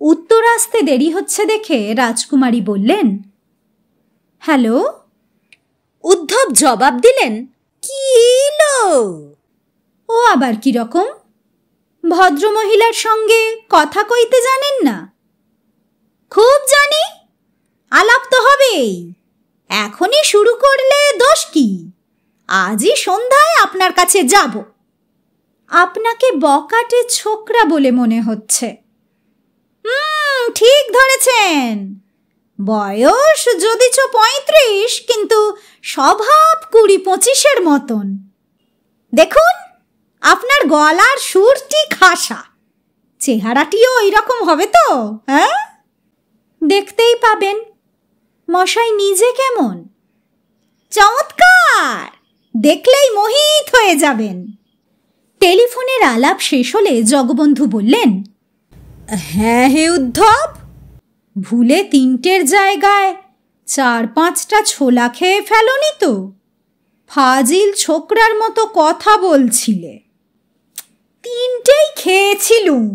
উত্তর আসতে দেরি হচ্ছে দেখে রাজকুমারী বললেন, হ্যালো। উদ্ধব জবাব দিলেন, কি লো? ও আবার কি রকম? ভদ্রমহিলার সঙ্গে কথা কইতে জানেন না? খুব জানি, আলাপ তো হবেই। এখনই শুরু করলে দোষ কি? আজই সন্ধ্যায় আপনার কাছে যাব। আপনাকে বকাটে ছোকরা বলে মনে হচ্ছে। ঠিক ধরেছেন। বয়স যদিচ 35, কিন্তু স্বভাব 20-25-এর মতন। দেখুন, আপনার গলার সুরটি খাসা, চেহারাটিও ওই রকম হবে তো? হ্যাঁ, দেখতেই পাবেন। মশাই নিজে কেমন? চমৎকার, দেখলেই মোহিত হয়ে যাবেন। টেলিফোনের আলাপ শেষ হলে জগবন্ধু বললেন, হ্যাঁ হে উদ্ধব, ভুলে 3টের জায়গায় 4-5টা ছোলা খেয়ে ফেলোনি তো? ফাজিল ছোকরার মতো কথা বলছিলে। 3টেই খেয়েছিলুম।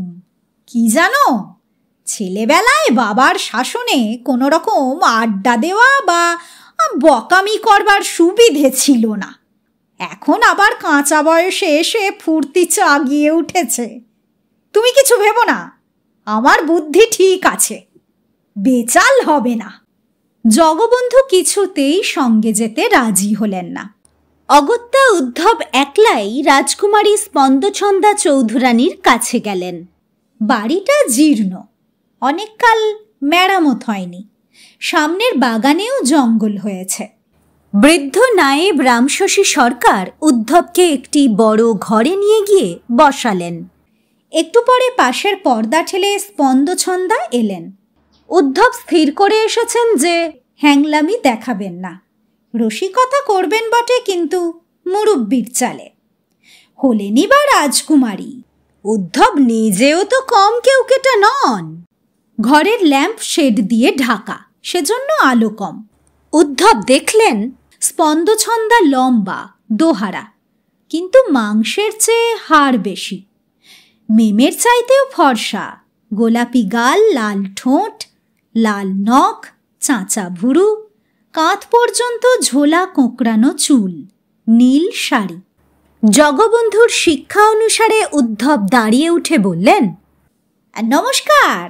কি জানো, ছেলেবেলায় বাবার শাসনে কোনো রকম আড্ডা দেওয়া বা বকামি করবার সুবিধে ছিল না। এখন আবার কাঁচা বয়সে এসে ফুর্তি চাগিয়ে উঠেছে। তুমি কিছু ভেবো না, আমার বুদ্ধি ঠিক আছে, বেচাল হবে না। জগবন্ধু কিছুতেই সঙ্গে যেতে রাজি হলেন না। অগত্যা উদ্ধব একলাই রাজকুমারী স্পন্দছন্দা চৌধুরানীর কাছে গেলেন। বাড়িটা জীর্ণ, অনেককাল মেরামত হয়নি। সামনের বাগানেও জঙ্গল হয়েছে। বৃদ্ধ নায়েব রামশশী সরকার উদ্ধবকে একটি বড় ঘরে নিয়ে গিয়ে বসালেন। একটু পরে পাশের পর্দা ঠেলে স্পন্দছন্দা এলেন। উদ্ধব স্থির করে এসেছেন যে হ্যাংলামি দেখাবেন না, রসিকতা করবেন বটে, কিন্তু মুরব্বির চালে। হলেনই বা রাজকুমারী, উদ্ধব নিজেও তো কম কেউকেটা নন। ঘরের ল্যাম্প শেড দিয়ে ঢাকা, সেজন্য আলো কম। উদ্ধব দেখলেন স্পন্দছন্দা লম্বা, দোহারা, কিন্তু মাংসের চেয়ে হাড় বেশি। মেমের চাইতেও ফর্সা, গোলাপি গাল, লাল ঠোঁট, লাল নখ, চাঁচা ভুরু, কাঁধ পর্যন্ত ঝোলা কোঁকড়ানো চুল, নীল শাড়ি। জগবন্ধুর শিক্ষা অনুসারে উদ্ধব দাঁড়িয়ে উঠে বললেন, নমস্কার।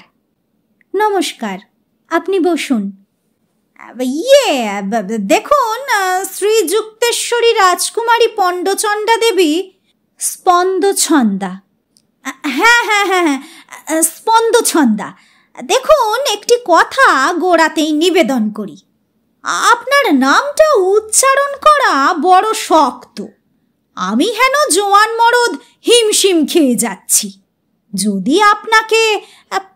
নমস্কার, আপনি বসুন। দেখুন, শ্রীযুক্তেশ্বরী রাজকুমারী পণ্ডচণ্ডা দেবী। স্পন্দছন্দা? হ্যাঁ হ্যাঁ হ্যাঁ হ্যাঁ, স্পন্দছন্দা। দেখুন, একটি কথা গোড়াতেই নিবেদন করি। আপনার নামটা উচ্চারণ করা বড় শক্ত। আমি হেন জোয়ান মরদ হিমশিম খেয়ে যাচ্ছি। যদি আপনাকে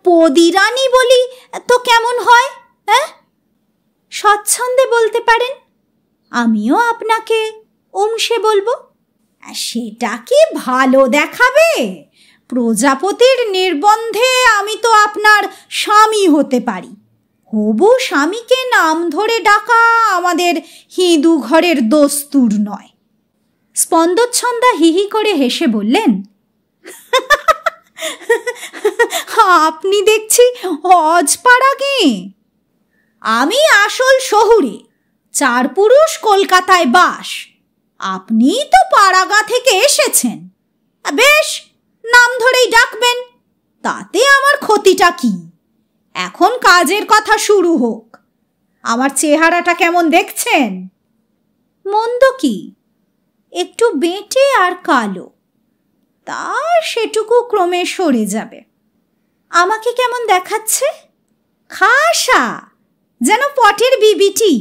পদিরানী বলি তো কেমন হয়? হ্যাঁ, স্বচ্ছন্দে বলতে পারেন। আমিও আপনাকে অংশে বলবো। সেটা কি ভালো দেখাবে? প্রজাপতির নির্বন্ধে আমি তো আপনার স্বামী হতে পারি। হবু স্বামীকে নাম ধরে ডাকা আমাদের হিঁদু ঘরের দস্তুর নয়। স্পন্দছন্দা হিহি করে হেসে বললেন, আপনি দেখছি অজপাড়াগে। আমি আসল শহুরে, 4 পুরুষ কলকাতায় বাস। আপনি তো পাড়াগা থেকে এসেছেন, বেশ, নাম ধরেই ডাকবেন, তাতে আমার ক্ষতিটা কি? এখন কাজের কথা শুরু হোক। আমার চেহারাটা কেমন দেখছেন? মন্দ কি, একটু বেঁটে আর কালো, তা সেটুকু ক্রমে সরে যাবে। আমাকে কেমন দেখাচ্ছে? খাসা, যেন পটের বিবিটি।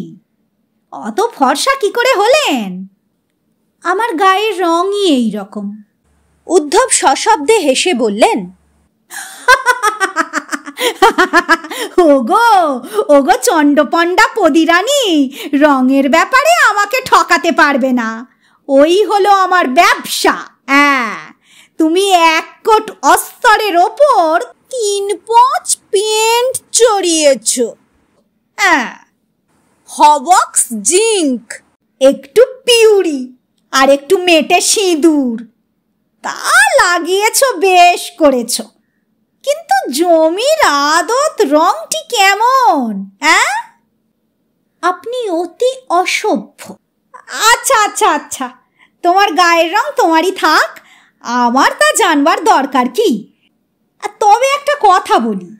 অত ফর্সা কি করে হলেন? আমার গায়ের রঙই এই রকম। উদ্ধব সশব্দে হেসে বললেন, ওগো ওগো চণ্ডপণ্ডা পদিরানী, রঙের ব্যাপারে আমাকে ঠকাতে পারবে না। ওই হলো আমার ব্যবসা। হ্যাঁ, তুমি 1 কোট অস্তরের ওপর 3-5 পেন্ট চড়িয়েছ। হ্যাঁ, হবক্স জিঙ্ক, একটু পিউরি আর একটু মেটে সিঁদুর। তা লাগিয়েছ, বেশ করেছ, কিন্তু জমির আদত রংটি কেমন? হ্যাঁ, আপনি অতি অসভ্য। আচ্ছা আচ্ছা আচ্ছা, তোমার গায়ের রং তোমারই থাক, আমার তা জানবার দরকার কি। তবে একটা কথা বলি,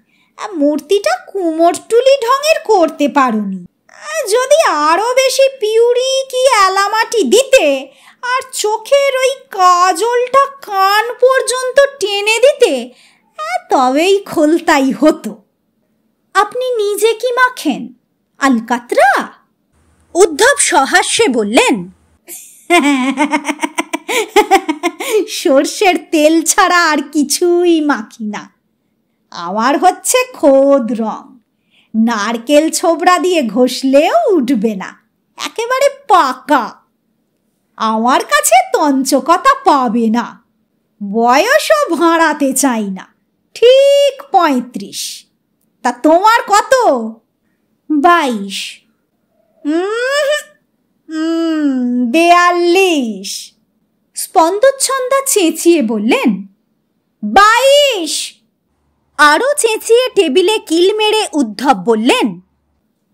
মূর্তিটা কুমোরটুলি ঢঙের করতে পারোনি। যদি আরো বেশি পিউরি কি এলামাটি দিতে আর চোখের ওই কাজলটা কান পর্যন্ত টেনে দিতে, তবেই খোলতাই হতো। আপনি নিজে কি মাখেন? আলকাতরা? উদ্ধব সহাস্যে বললেন, সর্ষের তেল ছাড়া আর কিছুই মাখি না। আমার হচ্ছে খোদ রং, নারকেল ছোবড়া দিয়ে ঘষলেও উঠবে না, একেবারে পাকা। আমার কাছে তঞ্চকতা পাবে না, বয়সও ভাঁড়াতে চাই না, ঠিক 35। তা তোমার কত? 22। 42। স্পন্দচ্ছন্দা চেঁচিয়ে বললেন, 22। আরো চেঁচিয়ে টেবিলে কিল মেরে উদ্ধব বললেন,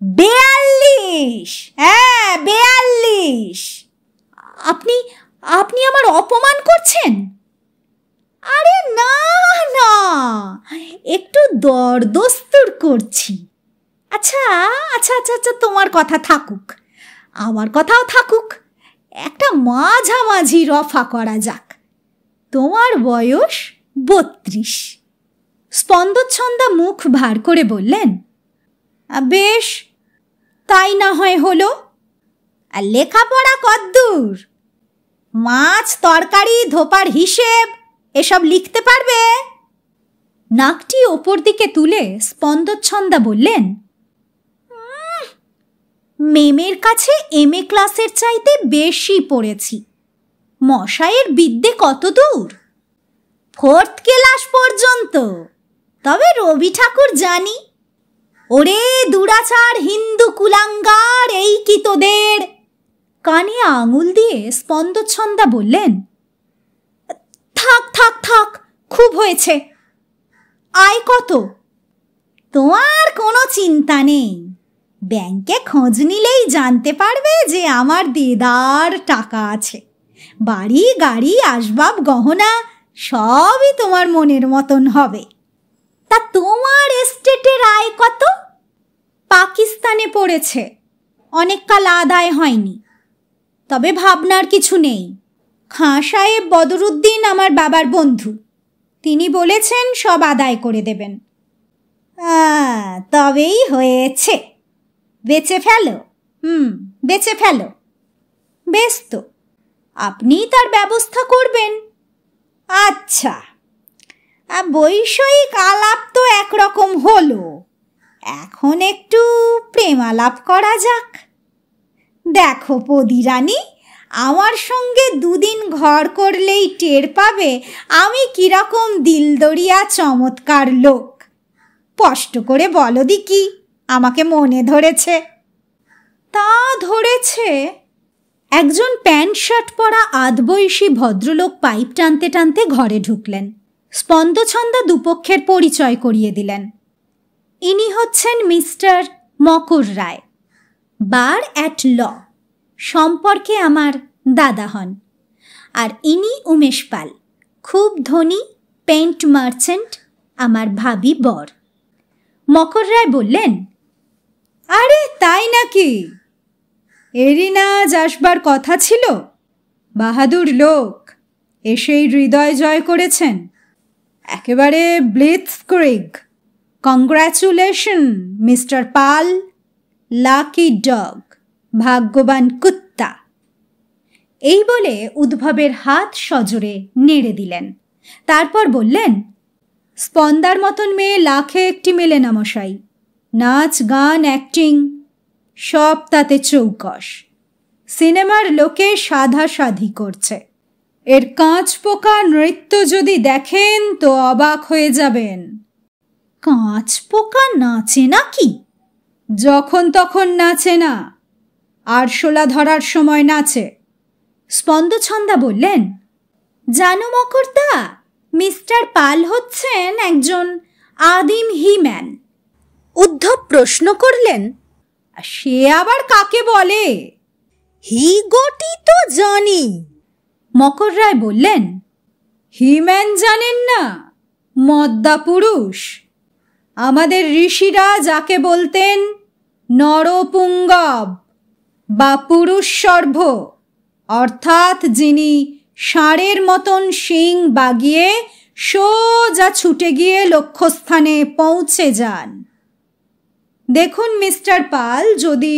42। হ্যাঁ, 42। আপনি আপনি আমার অপমান করছেন। আরে না না, একটু দরদস্তুর করছি। আচ্ছা আচ্ছা আচ্ছা আচ্ছা, তোমার কথা থাকুক, আমার কথাও থাকুক, একটা মাঝামাঝি রফা করা যাক। তোমার বয়স 32। স্পন্দচ্ছন্দা মুখ ভার করে বললেন, বেশ, তাই না হয় হলো। আর লেখাপড়া কদ্দূর? মাছ তরকারি ধোপার হিসেব এসব লিখতে পারবে? নাকটি ওপর দিকে তুলে স্পন্দচ্ছন্দা বললেন, মেমের কাছে MA ক্লাসের চাইতে বেশি পড়েছি। মশাইয়ের বিদ্যে কত দূর? 4th ক্লাস পর্যন্ত। তবে রবি ঠাকুর জানি। ওরে দুরাচার হিন্দু কুলাঙ্গার, এই কি তোদের? কানে আঙুল দিয়ে স্পন্দচ্ছন্দা বললেন, থাক থাক থাক, খুব হয়েছে। আয় কত? তোমার কোনো চিন্তা নেই, ব্যাংকে খোঁজ নিলেই জানতে পারবে যে আমার দেদার টাকা আছে। বাড়ি গাড়ি আসবাব গহনা সবই তোমার মনের মতন হবে। তা তোমার এস্টেটের আয় কত? পাকিস্তানে পড়েছে, অনেক কাল আদায় হয়নি। তবে ভাবনার কিছু নেই, খাঁ সাহেব বদরুদ্দিন আমার বাবার বন্ধু, তিনি বলেছেন সব আদায় করে দেবেন। তবেই হয়েছে, বেচে ফেলো। বেচে ফেলো। বেশ, তো আপনি তার ব্যবস্থা করবেন। আচ্ছা, বৈষয়িক আলাপ তো একরকম হলো, এখন একটু প্রেমালাপ করা যাক। দেখো পদিরানী, আমার সঙ্গে 2 দিন ঘর করলেই টের পাবে আমি কিরকম দিলদরিয়া চমৎকার লোক। স্পষ্ট করে বলো দিকি, আমাকে মনে ধরেছে? তা ধরেছে। একজন প্যান্ট শার্ট পরা আধবয়সী ভদ্রলোক পাইপ টানতে টানতে ঘরে ঢুকলেন। স্পন্দচ্ছন্দা দুপক্ষের পরিচয় করিয়ে দিলেন। ইনি হচ্ছেন mister Makar Roy, bar at ল, সম্পর্কে আমার দাদা হন। আর ইনি উমেশ পাল, খুব ধনী পেন্ট মার্চেন্ট, আমার ভাবি বর। মকর রায় বললেন, আরে তাই নাকি? এরই না আসবার কথা ছিল। বাহাদুর লোক, এসেই হৃদয় জয় করেছেন, একেবারে ব্লিৎজক্রিগ। কংগ্রাচুলেশন মিস্টার পাল, লাকি ডগ, ভাগ্যবান কুত্তা। এই বলে উদ্ভবের হাত সজোরে নেড়ে দিলেন। তারপর বললেন, স্পন্দার মতন মেয়ে লাখে একটি মেলে না মশাই। নাচ গান অ্যাক্টিং সব তাতে চৌকস। সিনেমার লোকে সাধাসাধি করছে। এর কাঁচ পোকা নৃত্য যদি দেখেন তো অবাক হয়ে যাবেন। কাঁচ পোকা নাচে নাকি? যখন তখন নাচে না, আরশোলা ধরার সময় নাচে। স্পন্দচ্ছন্দা বললেন, জানো মকরদা, মিস্টার পাল হচ্ছেন একজন আদিম হিম্যান। উদ্ধব প্রশ্ন করলেন, সে আবার কাকে বলে? হি গোটি তো জানি। মকর রায় বললেন, হিম্যান জানেন না? মদ্দা পুরুষ। আমাদের ঋষিরা যাকে বলতেন নরপুঙ্গব বা পুরুষ সর্ব, অর্থাৎ যিনি ষাঁড়ের মতন শিং বাগিয়ে সোজা ছুটে গিয়ে লক্ষ্যস্থানে পৌঁছে যান। দেখুন মিস্টার পাল, যদি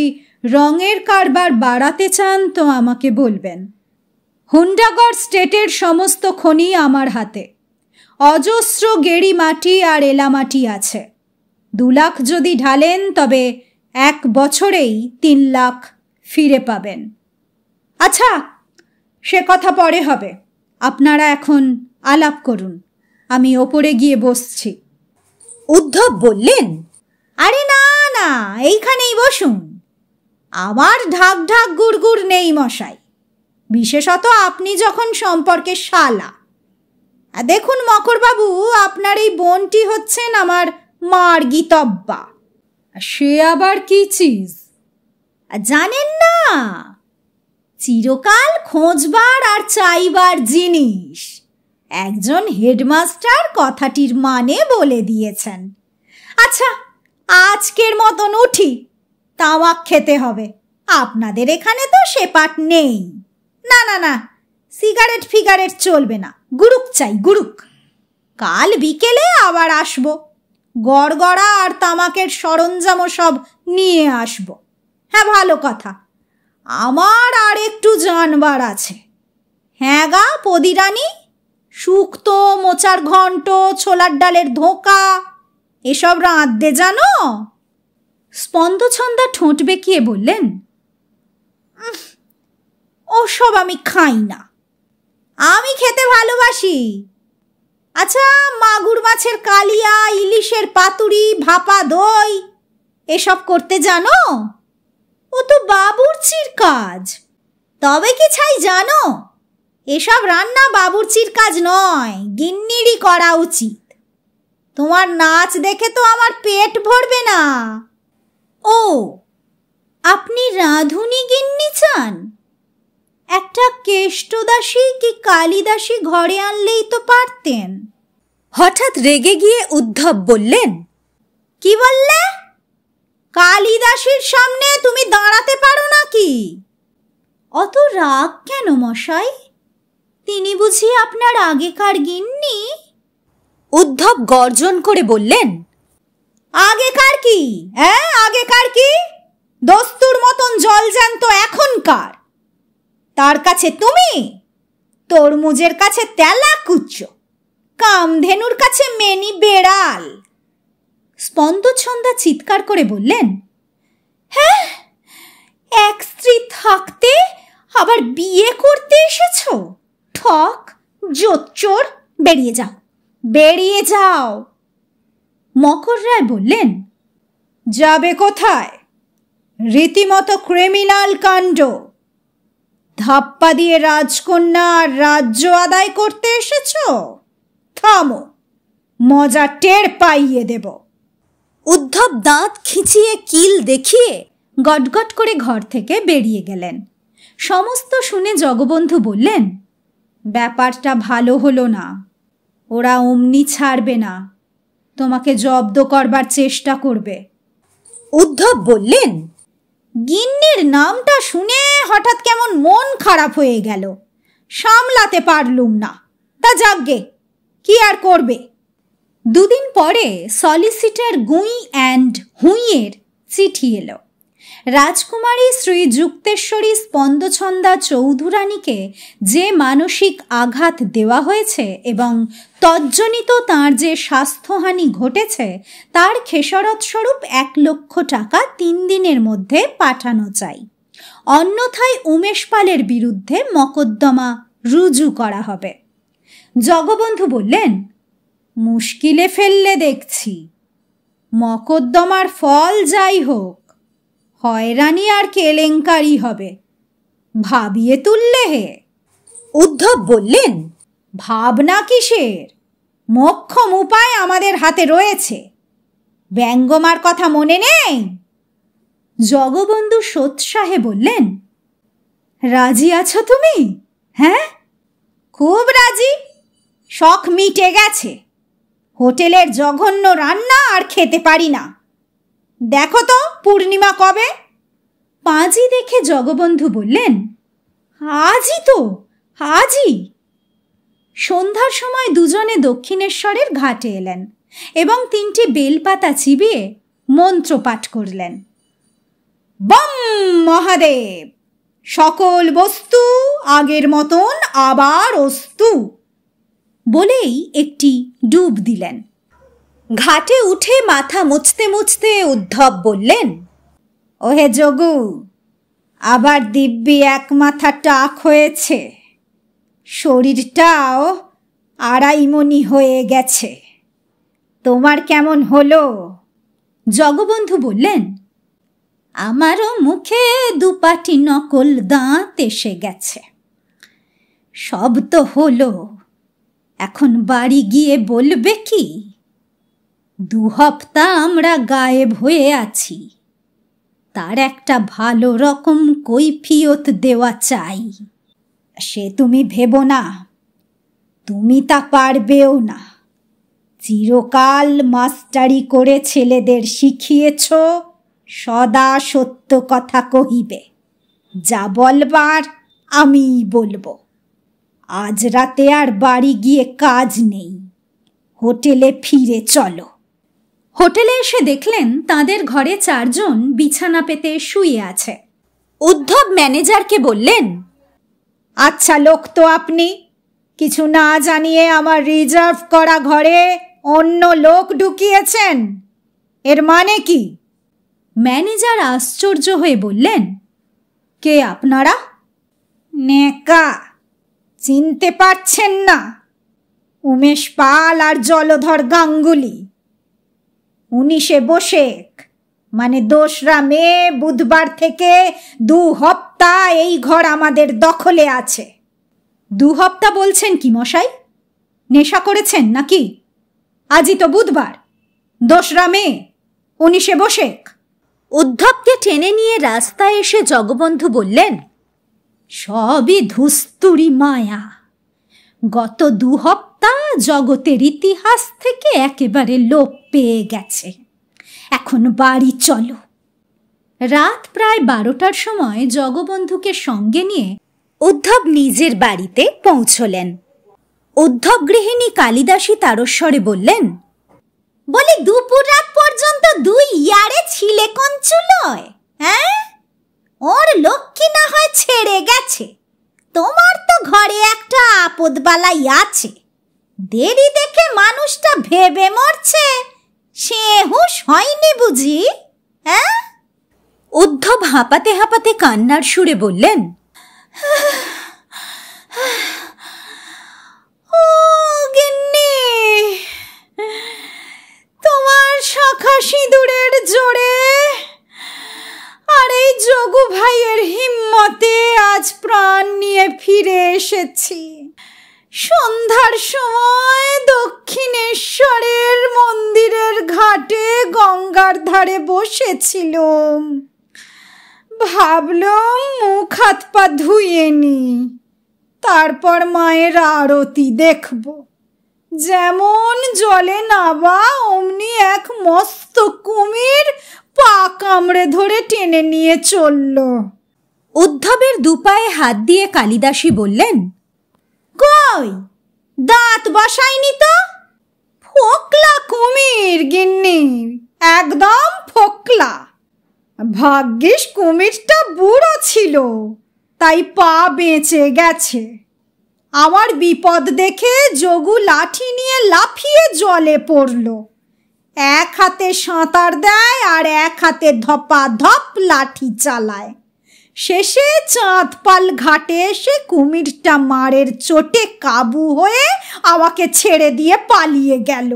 রঙের কারবার বাড়াতে চান তো আমাকে বলবেন। হুন্ডাগড় স্টেটের সমস্ত খনি আমার হাতে। অজস্র গেড়ি মাটি আর এলামাটি আছে। 2 লাখ যদি ঢালেন তবে 1 বছরেই 3 লাখ ফিরে পাবেন। আচ্ছা, সে কথা পরে হবে। আপনারা এখন আলাপ করুন, আমি ওপরে গিয়ে বসছি। উদ্ধব বললেন, আরে না না, এইখানেই বসুন। আমার ঢাক ঢাক গুড়গুড় নেই মশাই, বিশেষত আপনি যখন সম্পর্কে শালা। দেখুন মকরবাবু, আপনার এই বোনটি হচ্ছেন আমার মার্গিতব্বা। সে আবার কি চিজ? জানেন না? চিরকাল খোঁজবার আর চাইবার জিনিস। একজন হেডমাস্টার কথাটির মানে বলে দিয়েছেন। আচ্ছা, আজকের মতন উঠি, তামাক খেতে হবে। আপনাদের এখানে তো সে পাট নেই। না না না, সিগারেট ফিগারেট চলবে না, গুড়ুক চাই, গুড়ুক। কাল বিকেলে আবার আসবো, গড়গড়া আর তামাকের সরঞ্জামও সব নিয়ে আসবো। হ্যাঁ, ভালো কথা, আমার আর একটু জানবার আছে। হ্যাঁ গা পদিরানি, শুক্তো, মোচার ঘন্ট, ছোলার ডালের ধোঁকা এসব রাঁধতে জানো? স্পন্দছন্দা ঠোঁট বেঁকিয়ে বললেন, ওসব আমি খাই না, আমি খেতে ভালোবাসি। আচ্ছা, মাগুর মাছের কালিয়া, ইলিশের পাতুরি, ভাপা দই এসব করতে জানো? ও তো বাবুর্চির কাজ। তবে কি ছাই জানো, এসব রান্না বাবুর্চির কাজ নয়, গিন্নিরই করা উচিত। তোমার নাচ দেখে তো আমার পেট ভরবে না। ও, আপনি রাঁধুনি গিন্নি চান? একটা কেষ্টদাসী কি কালিদাসী ঘরে আনলেই তো পারতেন। হঠাৎ রেগে গিয়ে উদ্ধব বললেন, কি বললে? কালিদাসীর সামনে তুমি দাঁড়াতে পারো নাকি? অত রাগ কেন মশাই? তিনি বুঝি আপনার আগেকার গিন্নি? উদ্ধব গর্জন করে বললেন, আগেকার কি? হ্যাঁ, আগেকার কি? দস্তুর মতন জলজ্যান্ত এখনকার। তার কাছে তুমি, তরমুজের কাছে তেলা কুচ্চ, কামধেনুর কাছে মেনি বেড়াল। স্পন্দছন্দা চিৎকার করে বললেন, হ্যাঁ, এক স্ত্রী থাকতে আবার বিয়ে করতে এসেছো? ঠক, জোচ্চোর, বেরিয়ে যাও, বেরিয়ে যাও। মকর রায় বললেন, যাবে কোথায়? রীতিমতো ক্রিমিনাল কাণ্ড। ধাপ্পা দিয়ে রাজকন্যা আর রাজ্য আদায় করতে এসেছো? থামো, মজা টের পাইয়ে দেব। উদ্ধব দাঁত খিঁচিয়ে কিল দেখিয়ে গটগট করে ঘর থেকে বেরিয়ে গেলেন। সমস্ত শুনে জগবন্ধু বললেন, ব্যাপারটা ভালো হলো না, ওরা অমনি ছাড়বে না, তোমাকে জব্দ করবার চেষ্টা করবে। উদ্ধব বললেন, গিন্নির নামটা শুনে হঠাৎ কেমন মন খারাপ হয়ে গেল, সামলাতে পারলুম না। তা যাকগে, কি আর করবে। 2 দিন পরে সলিসিটার গুঁই অ্যান্ড হুঁইয়ের চিঠি এলো। রাজকুমারী শ্রী যুক্তেশ্বরী স্পন্দছন্দা চৌধুরানীকে যে মানসিক আঘাত দেওয়া হয়েছে এবং তজ্জনিত তাঁর যে স্বাস্থ্যহানি ঘটেছে তার খেসারত স্বরূপ 1 লক্ষ টাকা 3 দিনের মধ্যে পাঠানো চাই, অন্যথায় উমেশ পালের বিরুদ্ধে মকদ্দমা রুজু করা হবে। জগবন্ধু বললেন, মুশকিলে ফেললে দেখছি। মকদ্দমার ফল যাই হোক, হয়রানি আর কেলেঙ্কারি হবে, ভাবিয়ে তুললে হে। উদ্ধব বললেন, ভাবনা কিসের? মোক্ষম উপায় আমাদের হাতে রয়েছে। ব্যঙ্গমার কথা মনে নেই? জগবন্ধু সোৎসাহে বললেন, রাজি আছো তুমি? হ্যাঁ, খুব রাজি। শখ মিটে গেছে। হোটেলের জঘন্য রান্না আর খেতে পারি না। দেখো তো পূর্ণিমা কবে? পাঁজি দেখে জগবন্ধু বললেন, আজই তো, আজই। সন্ধ্যার সময় দুজনে দক্ষিণেশ্বরের ঘাটে এলেন এবং 3টি বেলপাতা চিবিয়ে মন্ত্র পাঠ করলেন। বম মহাদেব, সকল বস্তু আগের মতন আবার অস্তু বলেই একটি ডুব দিলেন। ঘাটে উঠে মাথা মুছতে মুছতে উদ্ধব বললেন, ওহে যোগু, আবার দিব্যি এক মাথা টাক হয়েছে। শরীরটাও 2.5 মণি হয়ে গেছে। তোমার কেমন হলো? জগবন্ধু বললেন, আমারও মুখে 2 পাটি নকল দাঁত এসে গেছে। সব তো হলো, এখন বাড়ি গিয়ে বলবে কি? 2 হপ্তা আমরা গায়েব হয়ে আছি, তার একটা ভালো রকম কৈফিয়ত দেওয়া চাই। সে তুমি ভেবো না, তুমি তা পারবেও না। চিরকাল মাস্টারি করে ছেলেদের শিখিয়েছ সদা সত্য কথা কহিবে। যা বলবার আমিই বলবো। আজ রাতে আর বাড়ি গিয়ে কাজ নেই, হোটেলে ফিরে চলো। হোটেলে এসে দেখলেন তাদের ঘরে 4 জন বিছানা পেতে শুয়ে আছে। উদ্ধব ম্যানেজারকে বললেন, আচ্ছা লোক তো আপনি, কিছু না জানিয়ে আমার রিজার্ভ করা ঘরে অন্য লোক ঢুকিয়েছেন, এর মানে কি? ম্যানেজার আশ্চর্য হয়ে বললেন, কে আপনারা? নেকা, চিনতে পারছেন না? উমেশ পাল আর জলধর গাঙ্গুলি। 19শে বৈশাখ মানে 2রা মে বুধবার থেকে 2 হপ্তা এই ঘর আমাদের দখলে আছে। 2 হপ্তা বলছেন কি মশাই? নেশা করেছেন নাকি? আজই তো বুধবার, 2রা মে, 19শে বৈশাখ। উদ্ধবকে টেনে নিয়ে রাস্তায় এসে জগবন্ধু বললেন, সবই ধুস্তুরি মায়া। গত 2 হপ্তা জগতের ইতিহাস থেকে একেবারে লোপ পেয়ে গেছে। এখন বাড়ি চলো। রাত প্রায় 12টার সময় জগবন্ধুকে সঙ্গে নিয়ে উদ্ধব নিজের বাড়িতে পৌঁছলেন। উদ্ধব গৃহিণী কালিদাসী তারস্বরে বললেন, বলি দুপুর রাত পর্যন্ত 2 ইয়ারে ছিলে কঞ্চুলয়? হ্যাঁ, ওর লক্ষ্মী না হয় ছেড়ে গেছে, তোমার তো ঘরে একটা আপদবালাই আছে। দেরি দেখে মানুষটা ভেবে মরছে, সে হুঁশ হয়নি বুঝি? হ্যাঁ? উদ্ধব হাঁপাতে হাঁপাতে কান্নার সুরে বললেন, ও গিন্নি, তোমার শাখা সিঁদুরের জোরে আর এই যোগু ভাইয়ের হিম্মতে আজ প্রাণ নিয়ে ফিরে এসেছি। সন্ধ্যার সময় দক্ষিণেশ্বরের মন্দিরের ঘাটে গঙ্গার ধারে বসেছিলাম। ভাবলাম মুখ হাত পা ধুয়ে নি, তারপর মায়ের আরতি দেখব। যেমন জলে নাবা অমনি এক মস্ত কুমির পা কামড়ে ধরে টেনে নিয়ে চলল। উদ্ধবের 2 পায়ে হাত দিয়ে কালিদাসী বললেন, কই দাঁত বসায়নি তো? ফোকলা কুমির গিন্নি, একদম ফোকলা। ভাগ্যিস কুমিরটা বুড়ো ছিল, তাই পা বেঁচে গেছে। আমার বিপদ দেখে যোগু লাঠি নিয়ে লাফিয়ে জলে পড়ল। এক হাতে সাঁতার দেয় আর এক হাতে ধপাধপ লাঠি চালায়। শেষে চাঁদপাল ঘাটে এসে কুমিরটা মারের চোটে কাবু হয়ে আমাকে ছেড়ে দিয়ে পালিয়ে গেল।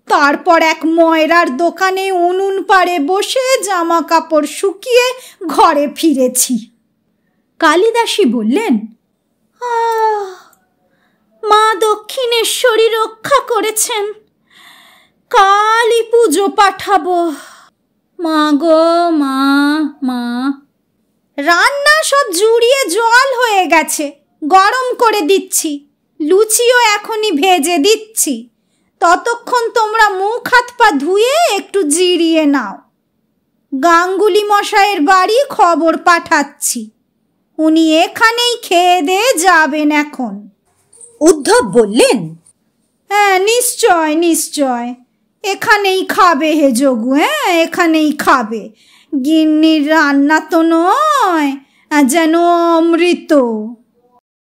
তারপর এক ময়রার দোকানে উনুন পাড়ে বসে জামা কাপড় শুকিয়ে ঘরে ফিরেছি। কালিদাসী বললেন, মা পরমেশ্বরী রক্ষা করেছেন, কালই পুজো পাঠাবো। মা গো মা, মা। রান্না সব জুড়িয়ে জল হয়ে গেছে, গরম করে দিচ্ছি। লুচিও এখনই ভেজে দিচ্ছি। ততক্ষণ তোমরা মুখ হাত পা ধুয়ে একটু জিরিয়ে নাও। গাঙ্গুলি মশাইয়ের বাড়ি খবর পাঠাচ্ছি, উনি এখানেই খেয়ে দিয়ে যাবেন এখন। উদ্ধব বললেন, হ্যাঁ নিশ্চয় নিশ্চয়, এখানেই খাবে হে যোগু, হ্যাঁ এখানেই খাবে। গিন্নির রান্না তো নয়, যেন অমৃত।